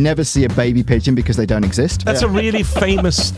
never see a baby pigeon because they don't exist. That's a really famous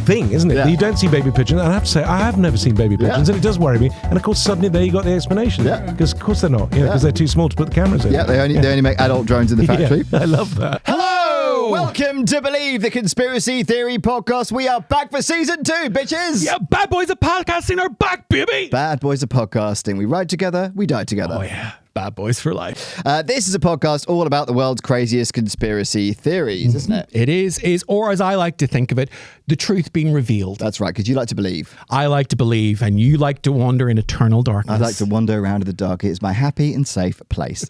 thing, isn't it? Yeah. You don't see baby pigeons. And I have to say, I have never seen baby pigeons, and it does worry me. And of course, suddenly there you got the explanation. Because of course they're not, because they're too small to put the cameras in. Yeah, they only make adult drones in the factory. Yeah, I love that. Hello! Welcome to Believe the Conspiracy Theory podcast. We are back for season 2, bitches! Yeah, bad boys of podcasting are back, baby! Bad boys of podcasting. We ride together, we die together. Oh, yeah. Bad boys for life. This is a podcast all about the world's craziest conspiracy theories, isn't it? It is, or as I like to think of it, the truth being revealed. That's right, because you like to believe. I like to believe, and you like to wander in eternal darkness. I like to wander around in the dark. It is my happy and safe place.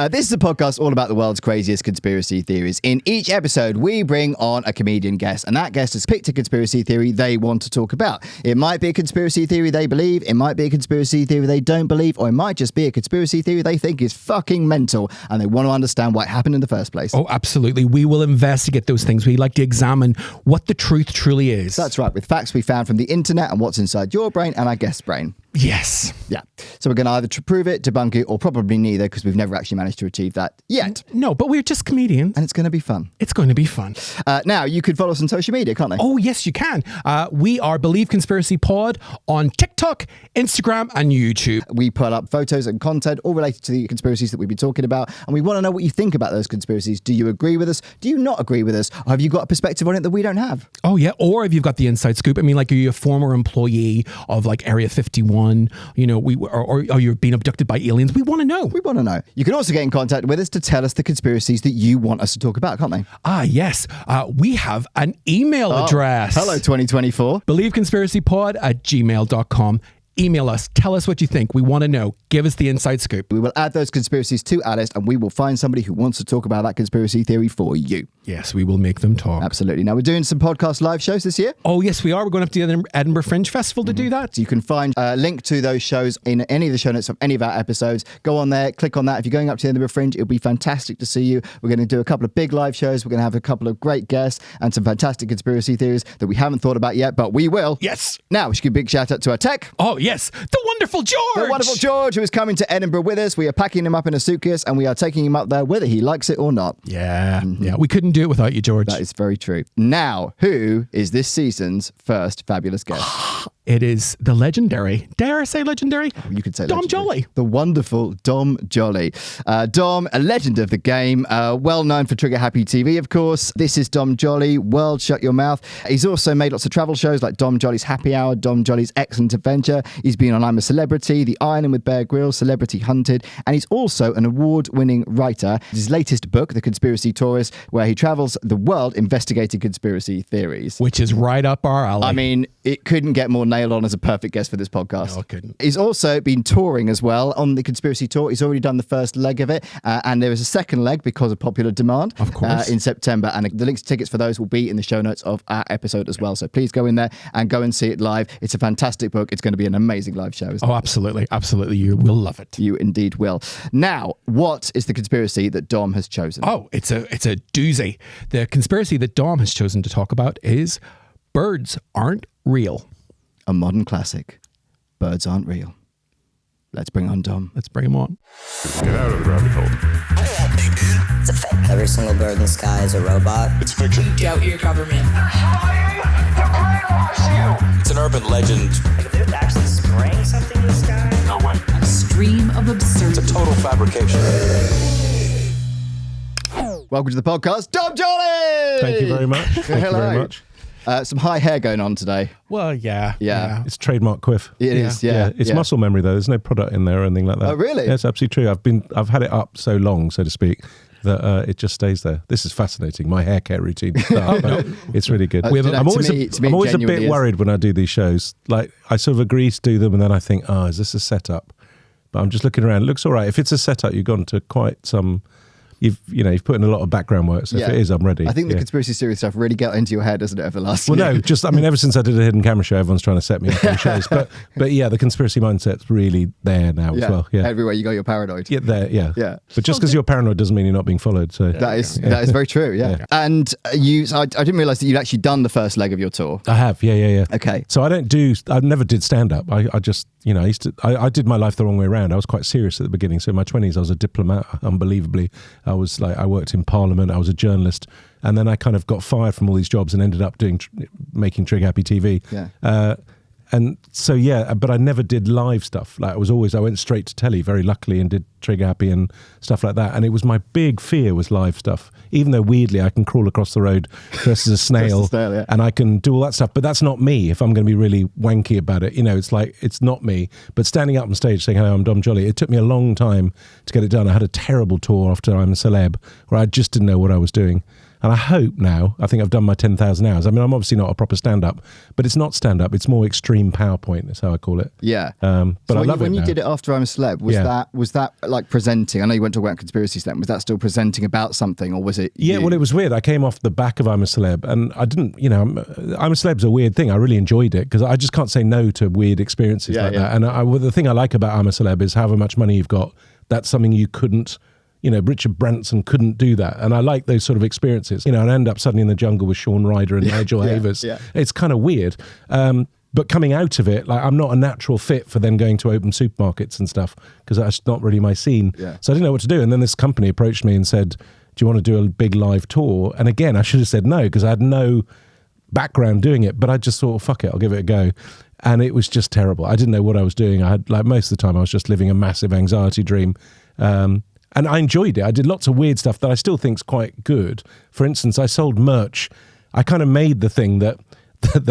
This is a podcast all about the world's craziest conspiracy theories. In each episode, we bring on a comedian guest, and that guest has picked a conspiracy theory they want to talk about. It might be a conspiracy theory they believe, it might be a conspiracy theory they don't believe, or it might just be a conspiracy theory they think is fucking mental, and they want to understand why it happened in the first place. Oh, absolutely. We will investigate those things. We like to examine what the truth truly is. That's right, with facts we found from the internet and what's inside your brain and our guest's brain. Yes. Yeah. So we're going to either prove it, debunk it, or probably neither, because we've never actually managed to achieve that yet. No, but we're just comedians. And it's going to be fun. It's going to be fun. Now, you could follow us on social media, can't they? Oh, yes, you can. We are Believe Conspiracy Pod on TikTok, Instagram, and YouTube. We put up photos and content all related to the conspiracies that we've been talking about, and we want to know what you think about those conspiracies. Do you agree with us? Do you not agree with us? Or have you got a perspective on it that we don't have? Oh, yeah. Or if you've got the inside scoop. I mean, like, are you a former employee of, like, Area 51? You know, or you're being abducted by aliens? We want to know. We want to know. You can also get in contact with us to tell us the conspiracies that you want us to talk about, can't they? Ah, yes. We have an email address. Hello, 2024. believeconspiracypod@gmail.com. Email us. Tell us what you think. We want to know. Give us the inside scoop. We will add those conspiracies to our list, and we will find somebody who wants to talk about that conspiracy theory for you. Yes, we will make them talk. Absolutely. Now, we're doing some podcast live shows this year. Oh, yes, we are. We're going up to the Edinburgh Fringe Festival to do that. So you can find a link to those shows in any of the show notes of any of our episodes. Go on there, click on that. If you're going up to the Edinburgh Fringe, it'll be fantastic to see you. We're going to do a couple of big live shows. We're going to have a couple of great guests and some fantastic conspiracy theories that we haven't thought about yet, but we will. Yes. Now, we should give a big shout out to our tech. Oh, yes. The wonderful George. The wonderful George, who is coming to Edinburgh with us. We are packing him up in a suitcase, and we are taking him up there whether he likes it or not. Yeah. Yeah. We couldn't do it without you, George. That is very true. Now, who is this season's first fabulous guest? It is the legendary, dare I say legendary? You could say Don legendary. Joly. The wonderful Don Joly. Dom, a legend of the game, well known for Trigger Happy TV, of course. This is Don Joly, World Shut Your Mouth. He's also made lots of travel shows like Dom Joly's Happy Hour, Dom Joly's Excellent Adventure. He's been on I'm a Celebrity, The Island with Bear Grylls, Celebrity Hunted, and he's also an award-winning writer. His latest book, The Conspiracy Tourist, where he travels the world investigating conspiracy theories. Which is right up our alley. I mean, it couldn't get more nailed on as a perfect guest for this podcast. No, it couldn't. He's also been touring as well on the Conspiracy Tour. He's already done the first leg of it, and there is a second leg because of popular demand. Of course. In September, and the links to tickets for those will be in the show notes of our episode as well. So please go in there and go and see it live. It's a fantastic book. It's going to be an amazing live show. Oh, absolutely. Absolutely. You will love it. You indeed will. Now, what is the conspiracy that Dom has chosen? Oh, it's a doozy. The conspiracy that Dom has chosen to talk about is birds aren't real. A modern classic. Birds aren't real. Let's bring on Dom. Let's bring him on. Get out of the rabbit hole. It's a fake. Every single bird in the sky is a robot. It's fiction. Doubt your government. It's an urban legend. If they're actually spraying something in the sky. No way. A stream of absurdity. It's a total fabrication. Welcome to the podcast, Don Joly! Thank you very much. Thank you very much. Some high hair going on today. Well, yeah. It's trademark quiff. It is, yeah. It's muscle memory though. There's no product in there or anything like that. Oh, really? Yeah, it's absolutely true. I've had it up so long, so to speak, that it just stays there. This is fascinating. My hair care routine. It's really good. I'm always a bit worried when I do these shows. Like I sort of agree to do them, and then I think, is this a setup? But I'm just looking around. It looks all right. If it's a setup, you've gone to quite some. You've put in a lot of background work, so if it is, I'm ready. I think the conspiracy theory stuff really got into your head, doesn't it, over the last year? Well, no, ever since I did a hidden camera show, everyone's trying to set me up on shows. But yeah, the conspiracy mindset's really there now as well. Yeah, everywhere you go, you're paranoid. Yeah, yeah. But just because you're paranoid doesn't mean you're not being followed. So that is very true. Yeah. And I didn't realise that you'd actually done the first leg of your tour. I have. Yeah. Okay. So I never did stand up. I just I did my life the wrong way around. I was quite serious at the beginning. So in my 20s, I was a diplomat, unbelievably. I worked in Parliament, I was a journalist, and then I kind of got fired from all these jobs and ended up making Trigger Happy TV. Yeah. And so, but I never did live stuff. Like I went straight to telly, very luckily, and did Trigger Happy and stuff like that. And it was my big fear was live stuff. Even though weirdly I can crawl across the road dressed as a snail, and I can do all that stuff. But that's not me if I'm going to be really wanky about it. It's like, it's not me. But standing up on stage saying, hello, I'm Don Joly, it took me a long time to get it done. I had a terrible tour after I'm a Celeb where I just didn't know what I was doing. And I hope now, I think I've done my 10,000 hours. I mean, I'm obviously not a proper stand-up, but it's not stand-up. It's more extreme PowerPoint, is how I call it. Yeah. But so I love it when now. you did it after I'm a Celeb, was that like presenting? I know you went to talk about conspiracies then. Was that still presenting about something, or was it well, it was weird. I came off the back of I'm a Celeb, and I didn't, I'm a Celeb's a weird thing. I really enjoyed it, because I just can't say no to weird experiences like that. And the thing I like about I'm a Celeb is however much money you've got, that's something you couldn't, Richard Branson couldn't do that. And I like those sort of experiences, and I end up suddenly in the jungle with Sean Ryder and Nigel Havers. Yeah. It's kind of weird. But coming out of it, like I'm not a natural fit for then going to open supermarkets and stuff, because that's not really my scene. Yeah. So I didn't know what to do. And then this company approached me and said, do you want to do a big live tour? And again, I should have said no, because I had no background doing it, but I just thought, fuck it, I'll give it a go. And it was just terrible. I didn't know what I was doing. I had, like, most of the time I was just living a massive anxiety dream. And I enjoyed it. I did lots of weird stuff that I still think is quite good. For instance, I sold merch. I kind of made the thing that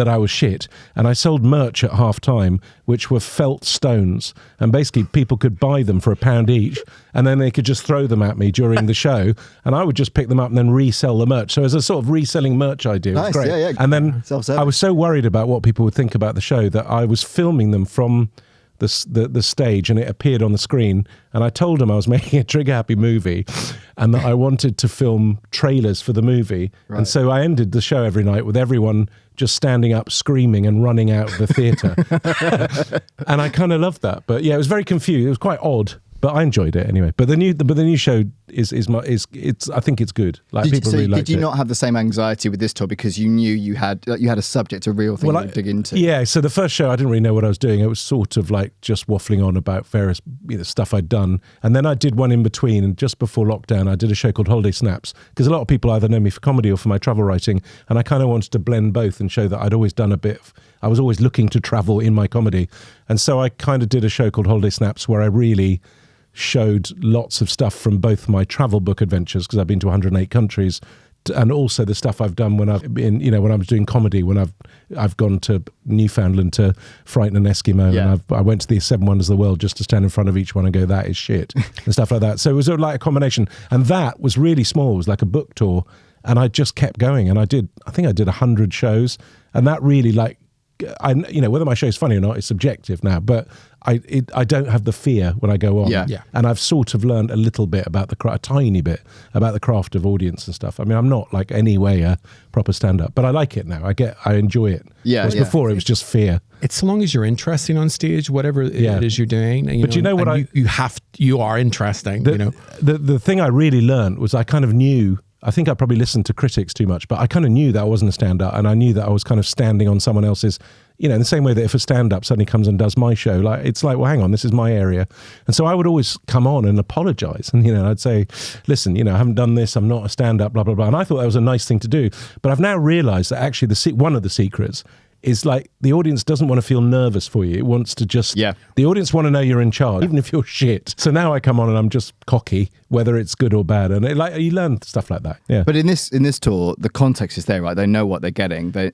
I was shit, and I sold merch at half time, which were felt stones, and basically people could buy them for £1 each, and then they could just throw them at me during the show, and I would just pick them up and then resell the merch. So as a sort of reselling merch idea, it was great. Yeah. And then I was so worried about what people would think about the show that I was filming them from the stage, and it appeared on the screen, and I told them I was making a Trigger Happy movie and that I wanted to film trailers for the movie. Right. And so I ended the show every night with everyone just standing up screaming and running out of the theatre. And I kind of loved that. But yeah, it was very confused. It was quite odd, but I enjoyed it anyway. But the new show is I think it's good. Like, people really liked it. Did you not have the same anxiety with this tour because you knew you had a subject, a real thing to dig into? Yeah. So the first show, I didn't really know what I was doing. It was sort of like just waffling on about various stuff I'd done, and then I did one in between. And just before lockdown, I did a show called Holiday Snaps, because a lot of people either know me for comedy or for my travel writing, and I kind of wanted to blend both and show that I'd always done I was always looking to travel in my comedy, and so I kind of did a show called Holiday Snaps where I really showed lots of stuff from both my travel book adventures, because I've been to 108 countries, and also the stuff I've done when I've been, when I was doing comedy, when I've gone to Newfoundland to frighten an Eskimo, and I went to the 7 Wonders of the World just to stand in front of each one and go, that is shit, and stuff like that. So it was like a combination, and that was really small. It was like a book tour, and I just kept going, and I think I did 100 shows, and that really, like, whether my show's funny or not is subjective now, but I don't have the fear when I go on. Yeah. And I've sort of learned a little bit about a tiny bit about the craft of audience and stuff. I mean, I'm not like any way a proper stand-up, but I like it now. I enjoy it. Yeah. Whereas before it was just fear. It's so long as you're interesting on stage, whatever it is you're doing. But you know what you are interesting. The thing I really learned was I kind of knew. I think I probably listened to critics too much, but I kind of knew that I wasn't a stand-up, and I knew that I was kind of standing on someone else's, in the same way that if a stand-up suddenly comes and does my show, like, it's like, well, hang on, this is my area. And so I would always come on and apologize. And, I'd say, listen, I haven't done this, I'm not a stand-up, blah, blah, blah. And I thought that was a nice thing to do. But I've now realized that actually one of the secrets is, like, the audience doesn't want to feel nervous for you. It wants to just, the audience want to know you're in charge, even if you're shit. So now I come on and I'm just cocky, whether it's good or bad. And you learn stuff like that. Yeah. But in this tour, the context is there, right? They know what they're getting. They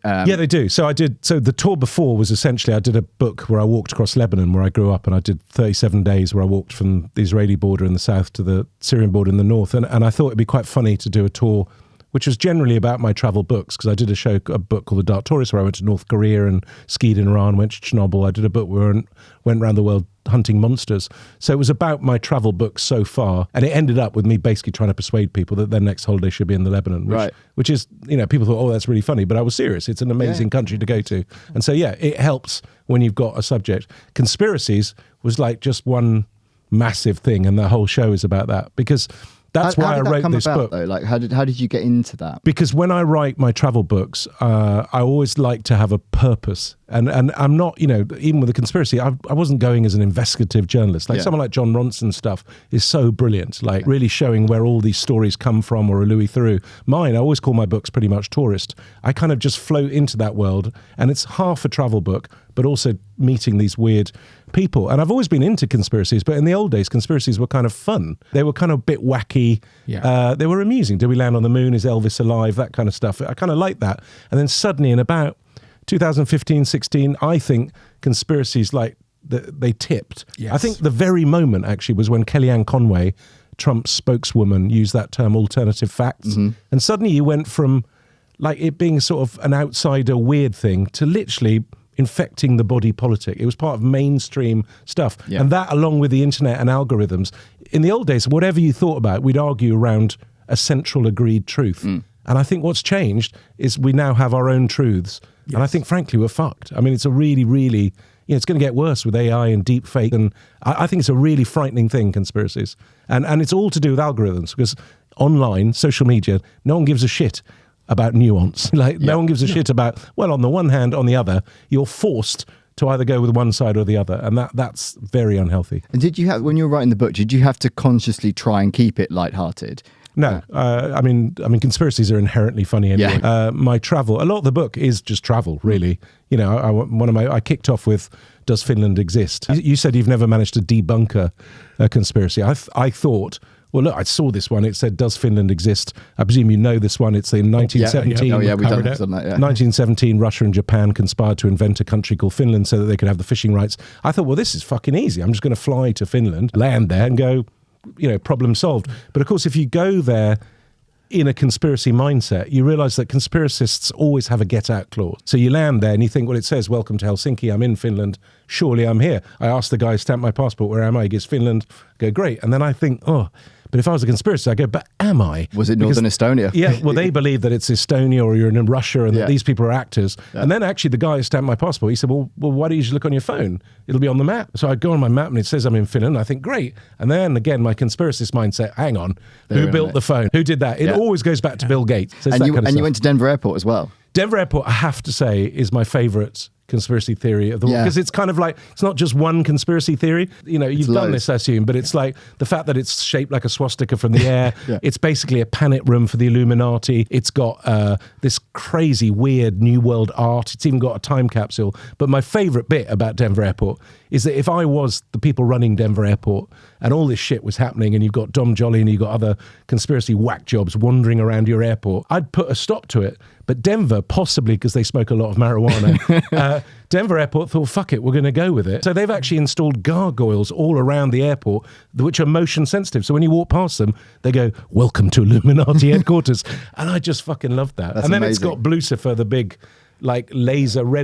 do. So the tour before was essentially, I did a book where I walked across Lebanon, where I grew up, and I did 37 days where I walked from the Israeli border in the south to the Syrian border in the north. And I thought it'd be quite funny to do a tour which was generally about my travel books, because I did a book called The Dark Tourist, where I went to North Korea and skied in Iran, went to Chernobyl. I did a book where I went around the world hunting monsters. So it was about my travel books so far, and it ended up with me basically trying to persuade people that their next holiday should be in the Lebanon, which is, people thought, oh, that's really funny, but I was serious. It's an amazing country to go to. And so, it helps when you've got a subject. Conspiracies was like just one massive thing, and the whole show is about that, because That's why I wrote this book. Though? Like, how did you get into that? Because when I write my travel books, I always like to have a purpose. And I'm not, even with the conspiracy, I wasn't going as an investigative journalist. Like someone like John Ronson's stuff is so brilliant, like really showing where all these stories come from, or a Louis Theroux. Mine, I always call my books pretty much tourist. I kind of just float into that world, and it's half a travel book, but also meeting these weird people. And I've always been into conspiracies, but in the old days, conspiracies were kind of fun. They were kind of a bit wacky. Yeah. They were amusing. Did we land on the moon? Is Elvis alive? That kind of stuff. I kind of liked that. And then suddenly in about 2015, 16, I think conspiracies they tipped. Yes. I think the very moment actually was when Kellyanne Conway, Trump's spokeswoman, used that term alternative facts. Mm-hmm. And suddenly you went from like it being sort of an outsider weird thing to literally infecting the body politic. It was part of mainstream stuff. Yeah. And that, along with the internet and algorithms, in the old days, whatever you thought about, we'd argue around a central agreed truth. And I think what's changed is we now have our own truths. Yes. And I think, frankly, we're fucked. I mean, it's a really, really, it's going to get worse with AI and deep fake. And I think it's a really frightening thing, conspiracies. And it's all to do with algorithms, because online, social media, no one gives a shit about nuance. No one gives a shit about, well, on the one hand, on the other, you're forced to either go with one side or the other. And that's very unhealthy. And did you have, when you were writing the book, did you have to consciously try and keep it lighthearted? No, I mean, conspiracies are inherently funny anyway. Yeah. My travel, a lot of the book is just travel, really. I kicked off with, does Finland exist? You said you've never managed to debunk a conspiracy. I thought, well, look, I saw this one. It said, does Finland exist? I presume you know this one. It's in 1917. Oh, yeah, we've done that. 1917, Russia and Japan conspired to invent a country called Finland so that they could have the fishing rights. I thought, well, this is fucking easy. I'm just going to fly to Finland, land there and go, problem solved. But of course, if you go there in a conspiracy mindset, you realize that conspiracists always have a get out clause. So you land there and you think, well, it says, welcome to Helsinki. I'm in Finland. Surely I'm here. I ask the guy, stamp my passport. Where am I? He goes, Finland. I go, great. And then I think, but if I was a conspiracist, I go, but am I? Was it Northern Estonia? Yeah, well, they believe that it's Estonia or you're in Russia and that these people are actors. Yeah. And then actually the guy who stamped my passport, he said, well, why don't you just look on your phone? It'll be on the map. So I go on my map and it says I'm in Finland. I think, great. And then again, my conspiracist mindset, hang on, who built the phone? Who did that? It always goes back to Bill Gates. So and you went to Denver Airport as well. Denver Airport, I have to say, is my favourite conspiracy theory of the world, because it's kind of like, it's not just one conspiracy theory. You've done this, I assume, but it's like the fact that it's shaped like a swastika from the air. It's basically a panic room for the Illuminati. It's got this crazy, weird New World art. It's even got a time capsule. But my favourite bit about Denver Airport is that if I was the people running Denver Airport and all this shit was happening and you've got Don Joly and you've got other conspiracy whack jobs wandering around your airport, I'd put a stop to it. But Denver, possibly because they smoke a lot of marijuana, Denver Airport thought, fuck it, we're going to go with it. So they've actually installed gargoyles all around the airport, which are motion sensitive. So when you walk past them, they go, welcome to Illuminati headquarters. And I just fucking loved that. That's and then amazing. It's got Lucifer, the big red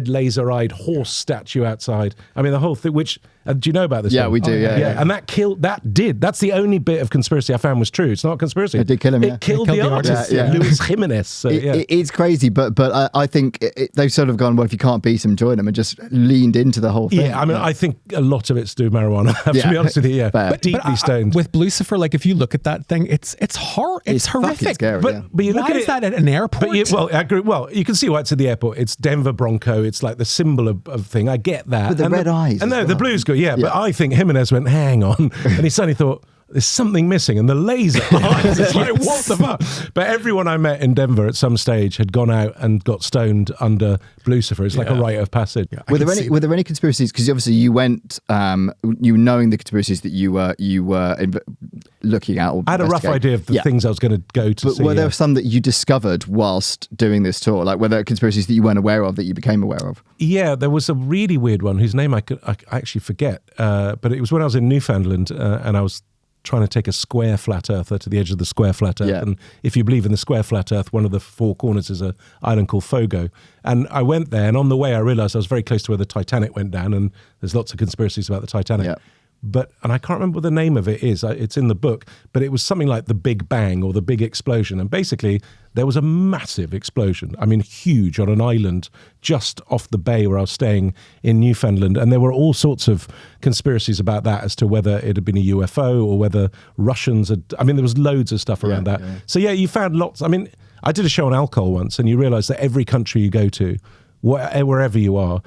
laser-eyed horse statue outside. I mean, the whole thing, which, do you know about this? Yeah, one? we do, yeah. And that's the only bit of conspiracy I found was true. It's not a conspiracy. It did kill him, It killed the artist, Luis Jimenez. So, It's crazy, but I think they've sort of gone, well, if you can't beat them, join them, and just leaned into the whole thing. Yeah, I mean, I think a lot of it's to do with marijuana, I have to be honest with you, But deeply stoned. With Lucifer, like, if you look at that thing, it's horror. It's horrific. Scary, but you look why at is that at an airport? I agree. Well, you can see why it's at the airport. It's Denver Bronco. It's like the symbol of thing. I get that. But the red eyes. And no, the blue's good. Yeah, but I think Jimenez went, hang on, and he suddenly thought, there's something missing, and the laser eyes. It's like, what the fuck? But everyone I met in Denver at some stage had gone out and got stoned under Lucifer. It's like a rite of passage. Yeah, were there any conspiracies? Because obviously you went, you knowing the conspiracies that you were looking at. Or I had a rough idea of the things I was going to go to. But see. Were there some that you discovered whilst doing this tour? Like, were there conspiracies that you weren't aware of that you became aware of? Yeah, there was a really weird one whose name I actually forget. But it was when I was in Newfoundland and I was trying to take a square flat earther to the edge of the square flat earth. Yeah. And if you believe in the square flat earth, one of the four corners is an island called Fogo. And I went there, and on the way I realised I was very close to where the Titanic went down, and there's lots of conspiracies about the Titanic. Yeah. and I can't remember what the name of it is. It's in the book, but it was something like the Big Bang or the Big Explosion. And basically, there was a massive explosion. I mean, huge, on an island just off the bay where I was staying in Newfoundland. And there were all sorts of conspiracies about that as to whether it had been a UFO or whether Russians had... I mean, there was loads of stuff around that. Yeah. So, yeah, you found lots... I mean, I did a show on alcohol once, and you realise that every country you go to, wherever you are,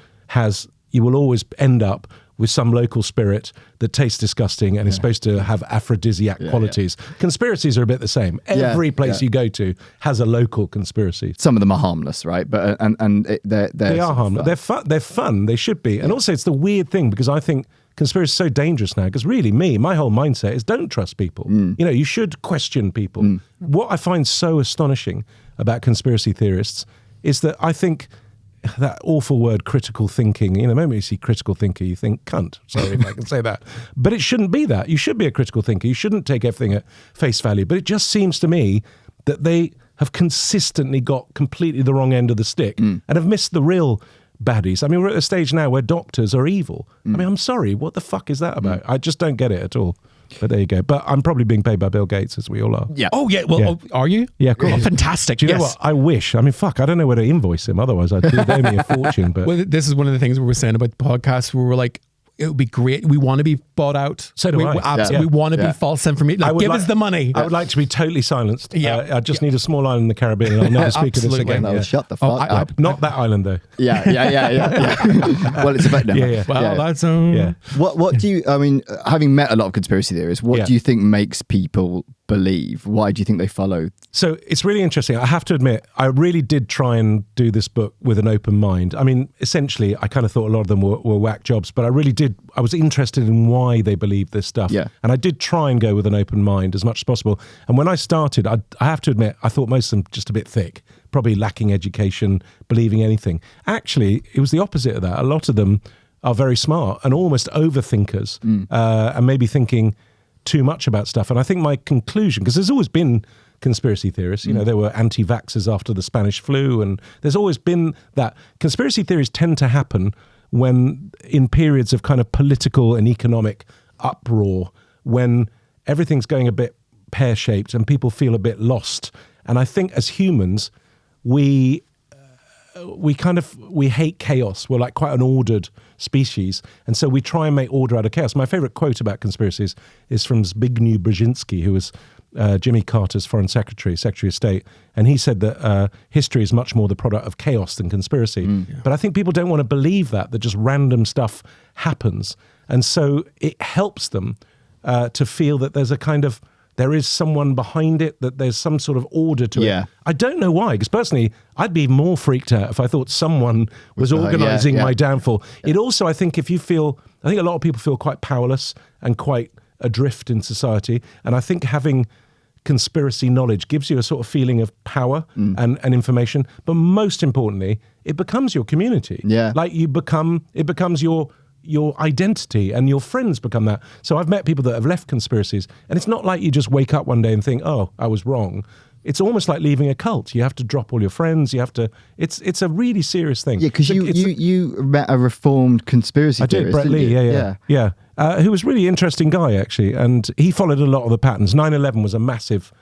you will always end up with some local spirit that tastes disgusting and is supposed to have aphrodisiac qualities. Conspiracies are a bit the same. Every place you go to has a local conspiracy. Some of them are harmless, right? But they are harmless. They're fun. They should be. And also, it's the weird thing, because I think conspiracy is so dangerous now, because really my whole mindset is don't trust people. You should question people. What I find so astonishing about conspiracy theorists is that I think that awful word, critical thinking, the moment you see critical thinker, you think cunt. Sorry if I can say that. But it shouldn't be that. You should be a critical thinker. You shouldn't take everything at face value. But it just seems to me that they have consistently got completely the wrong end of the stick and have missed the real baddies. I mean, we're at a stage now where doctors are evil. I mean, I'm sorry, what the fuck is that about? I just don't get it at all. But there you go. But I'm probably being paid by Bill Gates, as we all are. Yeah. Oh, yeah. Well, are you? Yeah, of course. Oh, fantastic. Do you know what? I wish. I mean, fuck, I don't know where to invoice him. Otherwise, I'd do me a fortune. But well, this is one of the things we were saying about the podcast, where we're like, it would be great. We want to be bought out. So do I. Absolutely. We want to be false information. Give us the money. I would like to be totally silenced. I just need a small island in the Caribbean, and I'll never speak of this again. Shut the fuck up. Not that island, though. Yeah. Well, it's about now. Yeah. Well, that's What do you? I mean, having met a lot of conspiracy theorists, what do you think makes people believe? Why do you think they follow? So it's really interesting. I have to admit, I really did try and do this book with an open mind. I mean, essentially, I kind of thought a lot of them were whack jobs, but I really did. I was interested in why they believed this stuff. Yeah. And I did try and go with an open mind as much as possible. And when I started, I have to admit, I thought most of them just a bit thick, probably lacking education, believing anything. Actually, it was the opposite of that. A lot of them are very smart and almost overthinkers, and maybe thinking too much about stuff. And I think my conclusion, because there's always been conspiracy theorists, there were anti-vaxxers after the Spanish flu, and there's always been that. Conspiracy theories tend to happen when in periods of kind of political and economic uproar, when everything's going a bit pear-shaped and people feel a bit lost. And I think as humans, we hate chaos. We're like quite an ordered species. And so we try and make order out of chaos. My favorite quote about conspiracies is from Zbigniew Brzezinski, who was Jimmy Carter's foreign secretary of state. And he said that history is much more the product of chaos than conspiracy. But I think people don't want to believe that just random stuff happens. And so it helps them to feel that there is someone behind it, that there's some sort of order to it. I don't know why, because personally, I'd be more freaked out if I thought someone was organising my downfall. It also, I think a lot of people feel quite powerless and quite adrift in society. And I think having conspiracy knowledge gives you a sort of feeling of power and information. But most importantly, it becomes your community. Yeah. Like it becomes your identity, and your friends become that. So I've met people that have left conspiracies, and it's not like you just wake up one day and think, oh, I was wrong. It's almost like leaving a cult. You have to drop all your friends. You have to. It's a really serious thing. Yeah, because you met a reformed conspiracy theorist. I did, Brett Lee. Yeah. Who was a really interesting guy, actually, and he followed a lot of the patterns. 9/11 was a massive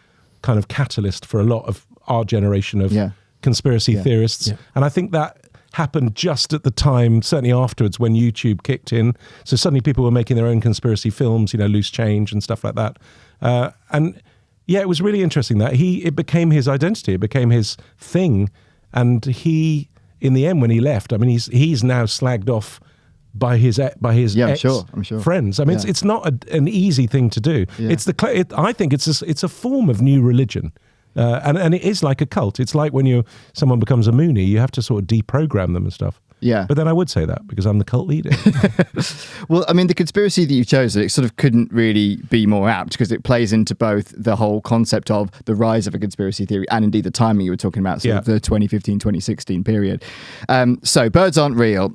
kind of catalyst for a lot of our generation of conspiracy theorists, and I think that happened just at the time, certainly afterwards, when YouTube kicked in. So suddenly people were making their own conspiracy films, Loose Change and stuff like that. And yeah, it was really interesting that it became his identity, it became his thing. And he, in the end, when he left, I mean, he's now slagged off by his I'm sure. friends. I mean, it's not an easy thing to do. Yeah. I think it's a form of new religion. And it is like a cult. It's like when someone becomes a Moonie, you have to sort of deprogram them and stuff. Yeah. But then I would say that because I'm the cult leader. Well, I mean, the conspiracy that you've chosen, it sort of couldn't really be more apt because it plays into both the whole concept of the rise of a conspiracy theory and indeed the timing you were talking about, sort of the 2015, 2016 period. So birds aren't real.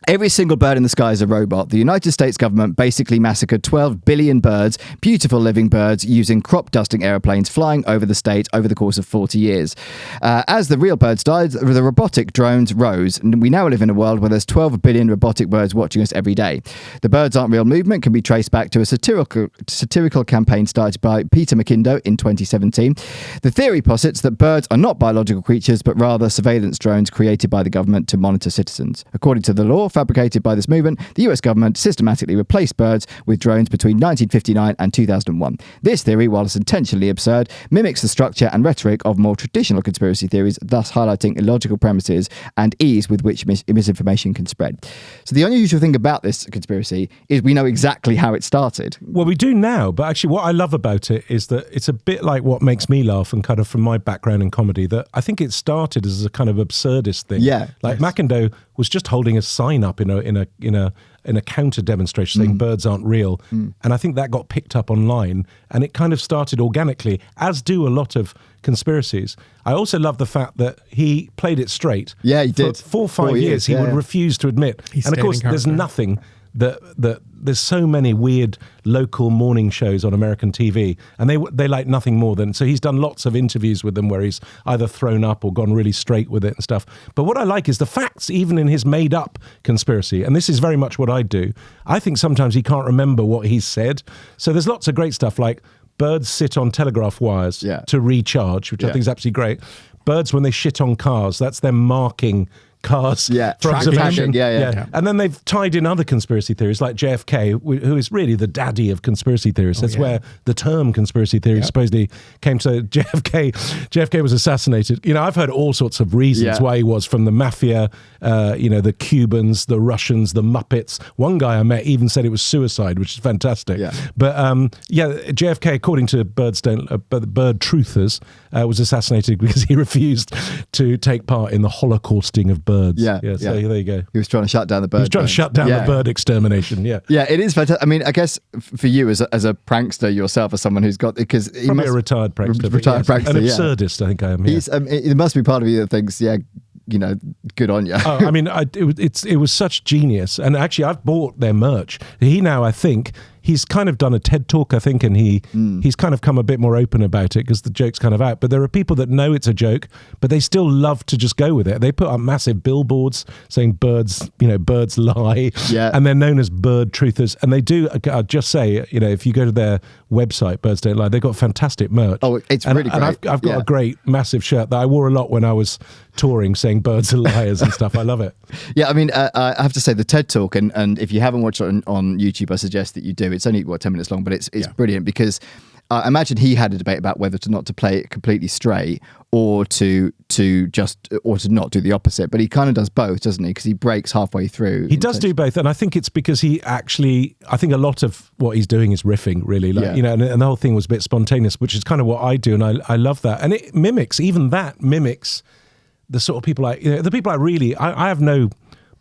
Every single bird in the sky is a robot. The United States government basically massacred 12 billion birds, beautiful living birds, using crop dusting aeroplanes flying over the state over the course of 40 years. As the real birds died, the robotic drones rose. And we now live in a world where there's 12 billion robotic birds watching us every day. The birds aren't real movement can be traced back to a satirical campaign started by Peter McIndoe in 2017. The theory posits that birds are not biological creatures, but rather surveillance drones created by the government to monitor citizens. According to the law fabricated by this movement, the US government systematically replaced birds with drones between 1959 and 2001. This theory, while it's intentionally absurd, mimics the structure and rhetoric of more traditional conspiracy theories, thus highlighting illogical premises and ease with which misinformation can spread. So the unusual thing about this conspiracy is we know exactly how it started. Well, we do now, but actually what I love about it is that it's a bit like what makes me laugh, and kind of from my background in comedy, that I think it started as a kind of absurdist thing. Yeah. Like McIndoe was just holding a sign up in a counter demonstration saying birds aren't real. And I think that got picked up online, and it kind of started organically, as do a lot of conspiracies. I also love the fact that he played it straight. Yeah, he did. For 4 or 5 years, he would refuse to admit. And of course, there's nothing that there's so many weird local morning shows on American TV, and they like nothing more than, so he's done lots of interviews with them where he's either thrown up or gone really straight with it and stuff. But what I like is the facts, even in his made up conspiracy, and this is very much what I do. I think sometimes he can't remember what he's said. So there's lots of great stuff like birds sit on telegraph wires to recharge, which I think is absolutely great. Birds, when they shit on cars, that's them marking cars for observation. And then they've tied in other conspiracy theories like JFK, who is really the daddy of conspiracy theories. That's where the term conspiracy theory supposedly came to. JFK was assassinated. You know, I've heard all sorts of reasons why he was, from the mafia, the Cubans, the Russians, the Muppets. One guy I met even said it was suicide, which is fantastic. But JFK, according to bird truthers, was assassinated because he refused to take part in the holocausting of birds. So there you go. He was trying to shut down the bird. He was trying to shut down the bird extermination. Yeah, it is fantastic. I mean, I guess for you as a prankster yourself, as someone who's got, because probably a retired prankster, an absurdist. I think I am. It must be part of you that thinks, good on you. I mean, it was such genius, and actually, I've bought their merch. He now, I think, he's kind of done a TED talk, I think, and he's kind of come a bit more open about it because the joke's kind of out. But there are people that know it's a joke, but they still love to just go with it. They put up massive billboards saying birds lie, and they're known as bird truthers. And they do, I'll just say, if you go to their website, Birds Don't Lie, they've got fantastic merch. Oh, it's really great. And I've got a great, massive shirt that I wore a lot when I was touring, saying birds are liars and stuff. I love it. I mean, I have to say the TED talk, and if you haven't watched it on YouTube, I suggest that you do. It's only 10 minutes long, but it's brilliant, because I imagine he had a debate about whether to not to play it completely straight or to not do the opposite. But he kind of does both, doesn't he? Because he breaks halfway through. He does do both, and I think it's because I think a lot of what he's doing is riffing, really, and the whole thing was a bit spontaneous, which is kind of what I do, and I love that. And it mimics the sort of people the people I have no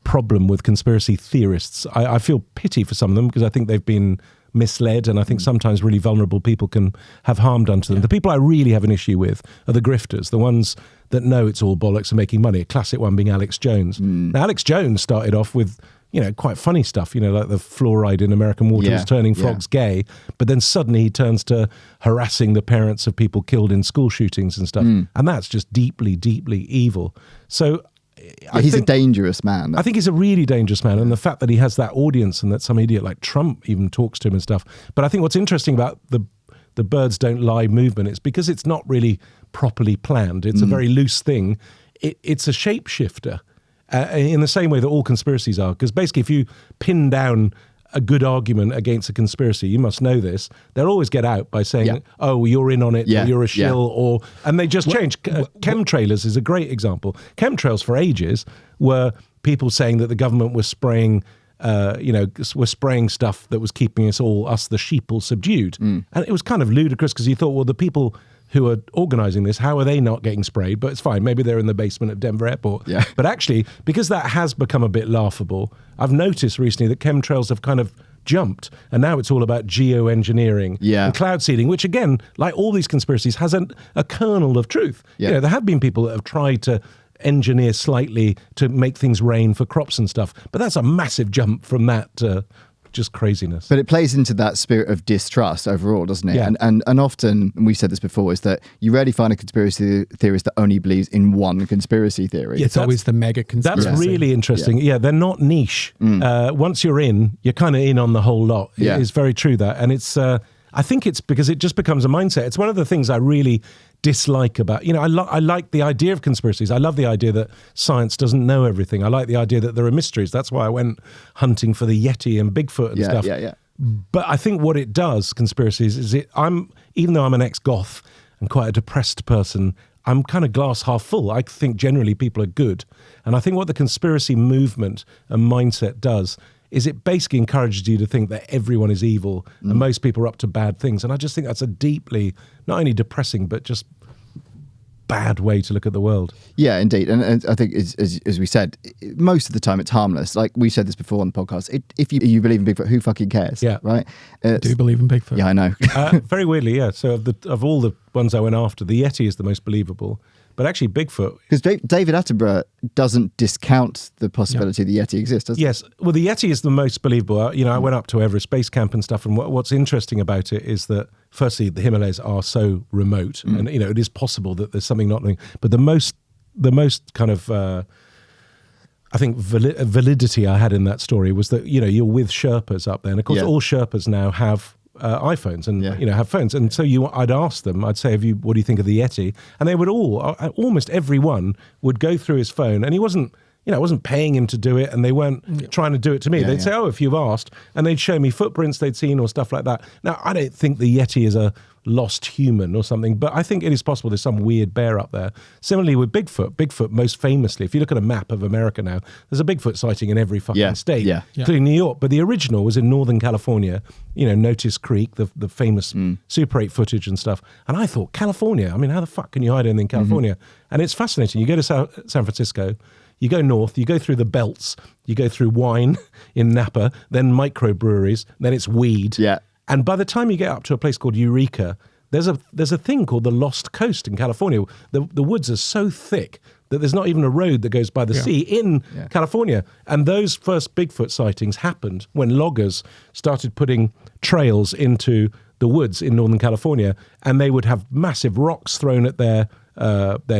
problem with conspiracy theorists. I feel pity for some of them because I think they've been misled, and I think sometimes really vulnerable people can have harm done to them. The people I really have an issue with are the grifters, the ones that know it's all bollocks and making money. A classic one being Alex Jones. Now, Alex Jones started off with quite funny stuff, like the fluoride in American water was turning frogs gay, but then suddenly he turns to harassing the parents of people killed in school shootings and stuff, and that's just deeply, deeply evil. So he's a dangerous man. I think he's a really dangerous man, and the fact that he has that audience and that some idiot like Trump even talks to him and stuff. But I think what's interesting about the Birds Don't Lie movement is because it's not really properly planned. It's a very loose thing. It's a shapeshifter. In the same way that all conspiracies are, because basically if you pin down a good argument against a conspiracy, you must know this, they'll always get out by saying, oh, you're in on it, or you're a shill, and they just change. Chemtrailers is a great example. Chemtrails for ages were people saying that the government was spraying stuff that was keeping us the sheeple, subdued. And it was kind of ludicrous because you thought, well, the people who are organising this, how are they not getting sprayed? But it's fine, maybe they're in the basement of Denver Airport. But actually, because that has become a bit laughable, I've noticed recently that chemtrails have kind of jumped, and now it's all about geoengineering and cloud seeding, which again, like all these conspiracies, has a kernel of truth. There have been people that have tried to engineer slightly to make things rain for crops and stuff. But that's a massive jump from that to just craziness. But it plays into that spirit of distrust overall, doesn't it? Yeah. And often, and we've said this before, is that you rarely find a conspiracy theorist that only believes in one conspiracy theory. It's always the mega conspiracy. That's really interesting. Yeah, they're not niche. Once you're in, you're kind of in on the whole lot. Yeah. It's very true that. And it's, I think it's because it just becomes a mindset. It's one of the things I really dislike about, I like the idea of conspiracies. I love the idea that science doesn't know everything. I like the idea that there are mysteries. That's why I went hunting for the Yeti and Bigfoot and stuff. Yeah. But I think what it does, conspiracies, is even though I'm an ex-goth and quite a depressed person, I'm kind of glass half full. I think generally people are good. And I think what the conspiracy movement and mindset does is it basically encourages you to think that everyone is evil and most people are up to bad things. And I just think that's a deeply, not only depressing, but just bad way to look at the world. Yeah, indeed. And I think, as we said, most of the time it's harmless. Like we said this before on the podcast, if you believe in Bigfoot, who fucking cares? Yeah. Right? Do you believe in Bigfoot? Yeah, I know. Very weirdly, yeah. So of all the ones I went after, the Yeti is the most believable. But actually, Bigfoot... Because David Attenborough doesn't discount the possibility the Yeti exists, does he? Yes. Well, the Yeti is the most believable. I went up to Everest Base Camp and stuff, and what's interesting about it is that, firstly, the Himalayas are so remote, and, it is possible that there's something not... But the most kind of... I think validity I had in that story was that, you're with Sherpas up there. And, of course, all Sherpas now have... iPhones and have phones, and so I'd ask them, I'd say, what do you think of the Yeti? And they would almost everyone would go through his phone, and he wasn't, I wasn't paying him to do it, and they weren't trying to do it to me. They'd say, if you've asked, and they'd show me footprints they'd seen or stuff like that. Now, I don't think the Yeti is a lost human or something, but I think it is possible there's some weird bear up there. Similarly with Bigfoot most famously, if you look at a map of America now, there's a Bigfoot sighting in every fucking state, including New York, but the original was in Northern California, Notice Creek, the famous Super 8 footage and stuff. And I thought, California, how the fuck can you hide anything in California? And it's fascinating. You go to San Francisco, you go north, you go through the belts, you go through wine in Napa, then microbreweries, then it's weed. Yeah. And by the time you get up to a place called Eureka, there's a thing called the Lost Coast in California. The woods are so thick that there's not even a road that goes by the sea in California. And those first Bigfoot sightings happened when loggers started putting trails into the woods in Northern California, and they would have massive rocks thrown at their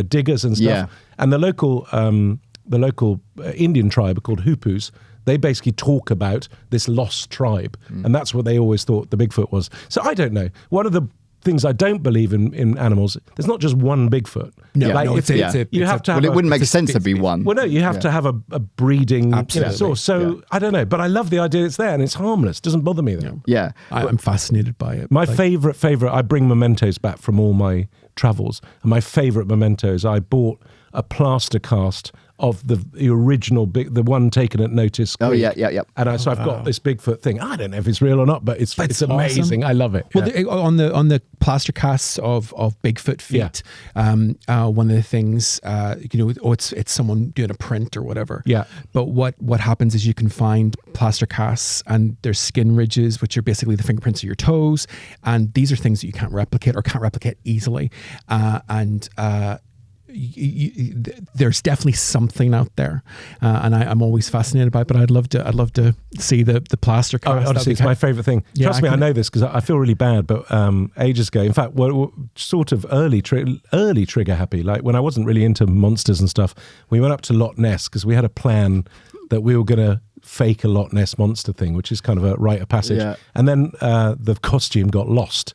diggers and stuff. Yeah. And the local Indian tribe are called Hoopoes. They basically talk about this lost tribe, and that's what they always thought the Bigfoot was. So I don't know. One of the things I don't believe in animals, there's not just one Bigfoot. No, you have to have it wouldn't make sense to be one. Well, no, you have to have a breeding source. So I don't know, but I love the idea it's there and it's harmless. It doesn't bother me though. Yeah. I'm fascinated by it. My favorite, I bring mementos back from all my travels, and my favorite mementos, I bought a plaster cast of the original the one taken at Notice Creek. Oh yeah. And so I've got this Bigfoot thing. I don't know if it's real or not, but it's amazing. Awesome. I love it. Well, on the plaster casts of Bigfoot feet, one of the things, it's someone doing a print or whatever. Yeah. But what happens is you can find plaster casts, and there's skin ridges, which are basically the fingerprints of your toes, and these are things that you can't replicate easily, there's definitely something out there, and I'm always fascinated by it. But I'd love to see the plaster cast. Honestly, it's my favorite thing. Trust me, I know this because I feel really bad. But ages ago, in fact, we're sort of early trigger happy. Like when I wasn't really into monsters and stuff, we went up to Loch Ness because we had a plan that we were going to fake a Loch Ness monster thing, which is kind of a rite of passage. Yeah. And then the costume got lost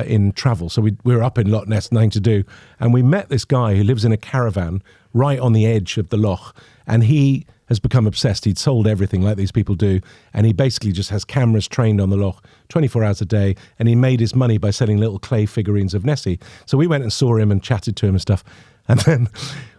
in travel. So we were up in Loch Ness, nothing to do. And we met this guy who lives in a caravan right on the edge of the loch. And he has become obsessed. He'd sold everything like these people do. And he basically just has cameras trained on the loch 24 hours a day. And he made his money by selling little clay figurines of Nessie. So we went and saw him and chatted to him and stuff. And then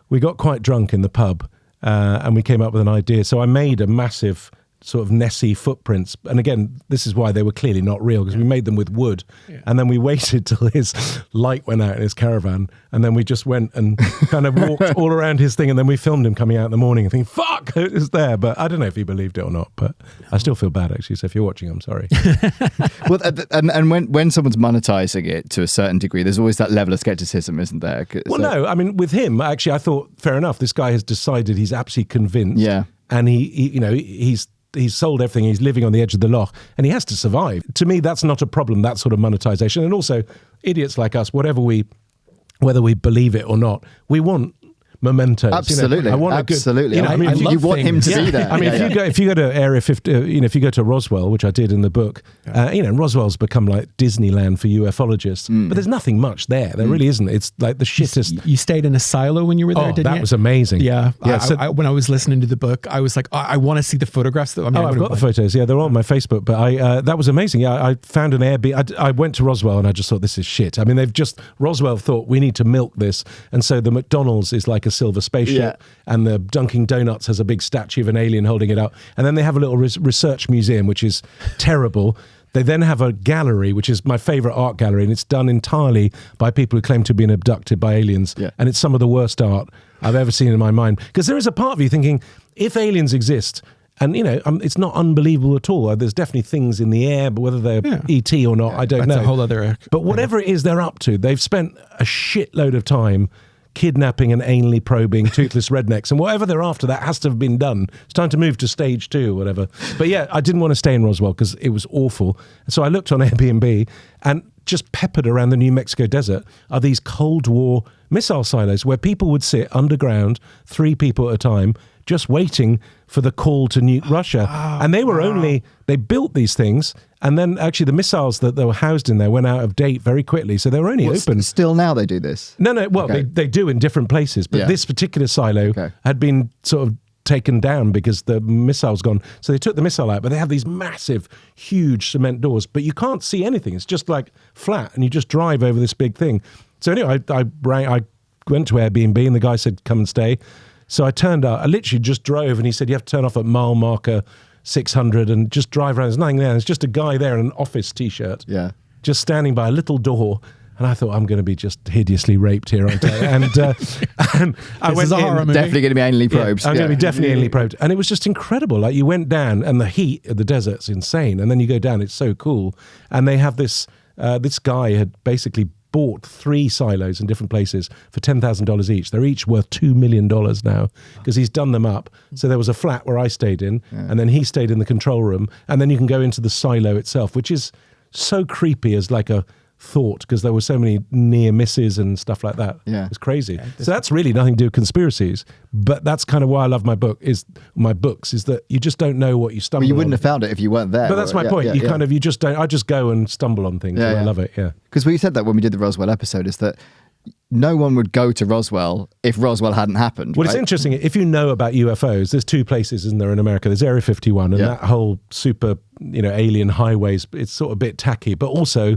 we got quite drunk in the pub and we came up with an idea. So I made a massive sort of Nessie footprints. And again, this is why they were clearly not real, because we made them with wood. Yeah. And then we waited till his light went out in his caravan. And then we just went and kind of walked all around his thing. And then we filmed him coming out in the morning and thinking, fuck, it was there. But I don't know if he believed it or not. But I still feel bad, actually. So if you're watching, I'm sorry. Well, and when someone's monetizing it to a certain degree, there's always that level of skepticism, isn't there? Well, no. I mean, with him, actually, I thought, fair enough. This guy has decided he's absolutely convinced. Yeah. And he's sold everything. He's living on the edge of the loch, and he has to survive. To me, that's not a problem, that sort of monetization. And also, idiots like us, whether we believe it or not, we want mementos. Absolutely, I want absolutely. A good, you want him to be there. I mean, if you go to Area 50, if you go to Roswell, which I did in the book, Roswell's become like Disneyland for ufologists. But there's nothing much there. There really isn't. It's like the shittest. You stayed in a silo when you were there, didn't you? That was amazing. Yeah. When I was listening to the book, I was like, I want to see the photographs. I've got the photos. Yeah, they're all on my Facebook. But that was amazing. Yeah, I found an Airbnb. I went to Roswell and I just thought, this is shit. I mean, Roswell thought we need to milk this, and so the McDonald's is like a silver spaceship. Yeah. And the Dunkin' Donuts has a big statue of an alien holding it up. And then they have a little research museum, which is terrible. They then have a gallery, which is my favourite art gallery, and it's done entirely by people who claim to have been abducted by aliens. Yeah. And it's some of the worst art I've ever seen in my mind. Because there is a part of you thinking, if aliens exist, and, it's not unbelievable at all. There's definitely things in the air, but whether they're ET or not, I don't know. That's a whole other... But whatever it is they're up to, they've spent a shitload of time kidnapping and anally probing toothless rednecks, and whatever they're after, that has to have been done. It's time to move to stage 2 or whatever. But yeah, I didn't want to stay in Roswell because it was awful. So I looked on Airbnb, and just peppered around the New Mexico desert are these Cold War missile silos where people would sit underground, 3 people at a time, just waiting for the call to nuke Russia. And they were they built these things, and then actually the missiles that they were housed in there went out of date very quickly. So they were only open. Still now they do this? No. Well, they do in different places. But this particular silo had been sort of taken down because the missile's gone. So they took the missile out, but they have these massive, huge cement doors, but you can't see anything. It's just like flat, and you just drive over this big thing. So anyway, I went to Airbnb, and the guy said, come and stay. So I turned up, I literally just drove, and he said, you have to turn off at mile marker 600 and just drive around. There's nothing there. There's just a guy there in an office t-shirt, just standing by a little door. And I thought, I'm going to be just hideously raped here, aren't I? And I went in. Definitely going to be anally probed. I'm going to be definitely anally probed. And it was just incredible. Like, you went down, and the heat of the desert's insane. And then you go down, it's so cool. And they have this guy had basically bought 3 silos in different places for $10,000 each. They're each worth $2 million now because he's done them up. So there was a flat where I stayed in, and then he stayed in the control room, and then you can go into the silo itself, which is so creepy as like a thought, because there were so many near misses and stuff like that. Yeah, it's crazy. So that's really nothing to do with conspiracies, but that's kind of why I love my books is that you just don't know what you stumble on. You wouldn't have found it if you weren't there. But that's my point. You just don't. I just go and stumble on things. And I love it. Yeah, because we said that when we did the Roswell episode, is that no one would go to Roswell if Roswell hadn't happened. Well, it's interesting. If you know about UFOs, there's 2 places, isn't there, in America? There's Area 51, and that whole super, alien highways. It's sort of a bit tacky, but also,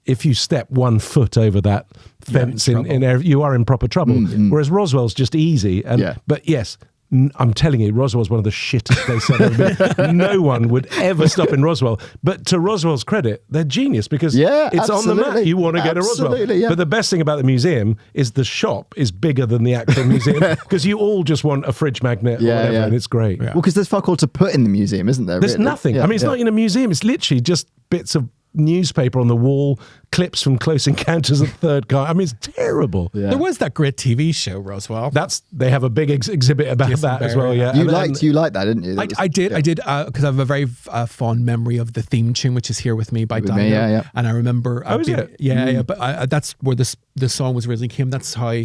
if you step 1 foot over that fence in area, you are in proper trouble. Whereas Roswell's just easy. But yes, I'm telling you, Roswell's one of the shittest places I've ever been. No one would ever stop in Roswell. But to Roswell's credit, they're genius because it's on the map. You want to go to Roswell. Yeah. But the best thing about the museum is the shop is bigger than the actual museum because you all just want a fridge magnet or whatever, and it's great. Well, because there's fuck all to put in the museum, isn't there? There's nothing. I mean, it's not in a museum. It's literally just bits of newspaper on the wall, clips from Close Encounters of the Third Kind. I mean, it's terrible. There was that great TV show, Roswell. They have a big exhibit about that as well. Yeah, you liked that, didn't you? I did because I have a very fond memory of the theme tune, which is Here With Me by Dido. And I remember, but that's where the song was originally came. That's how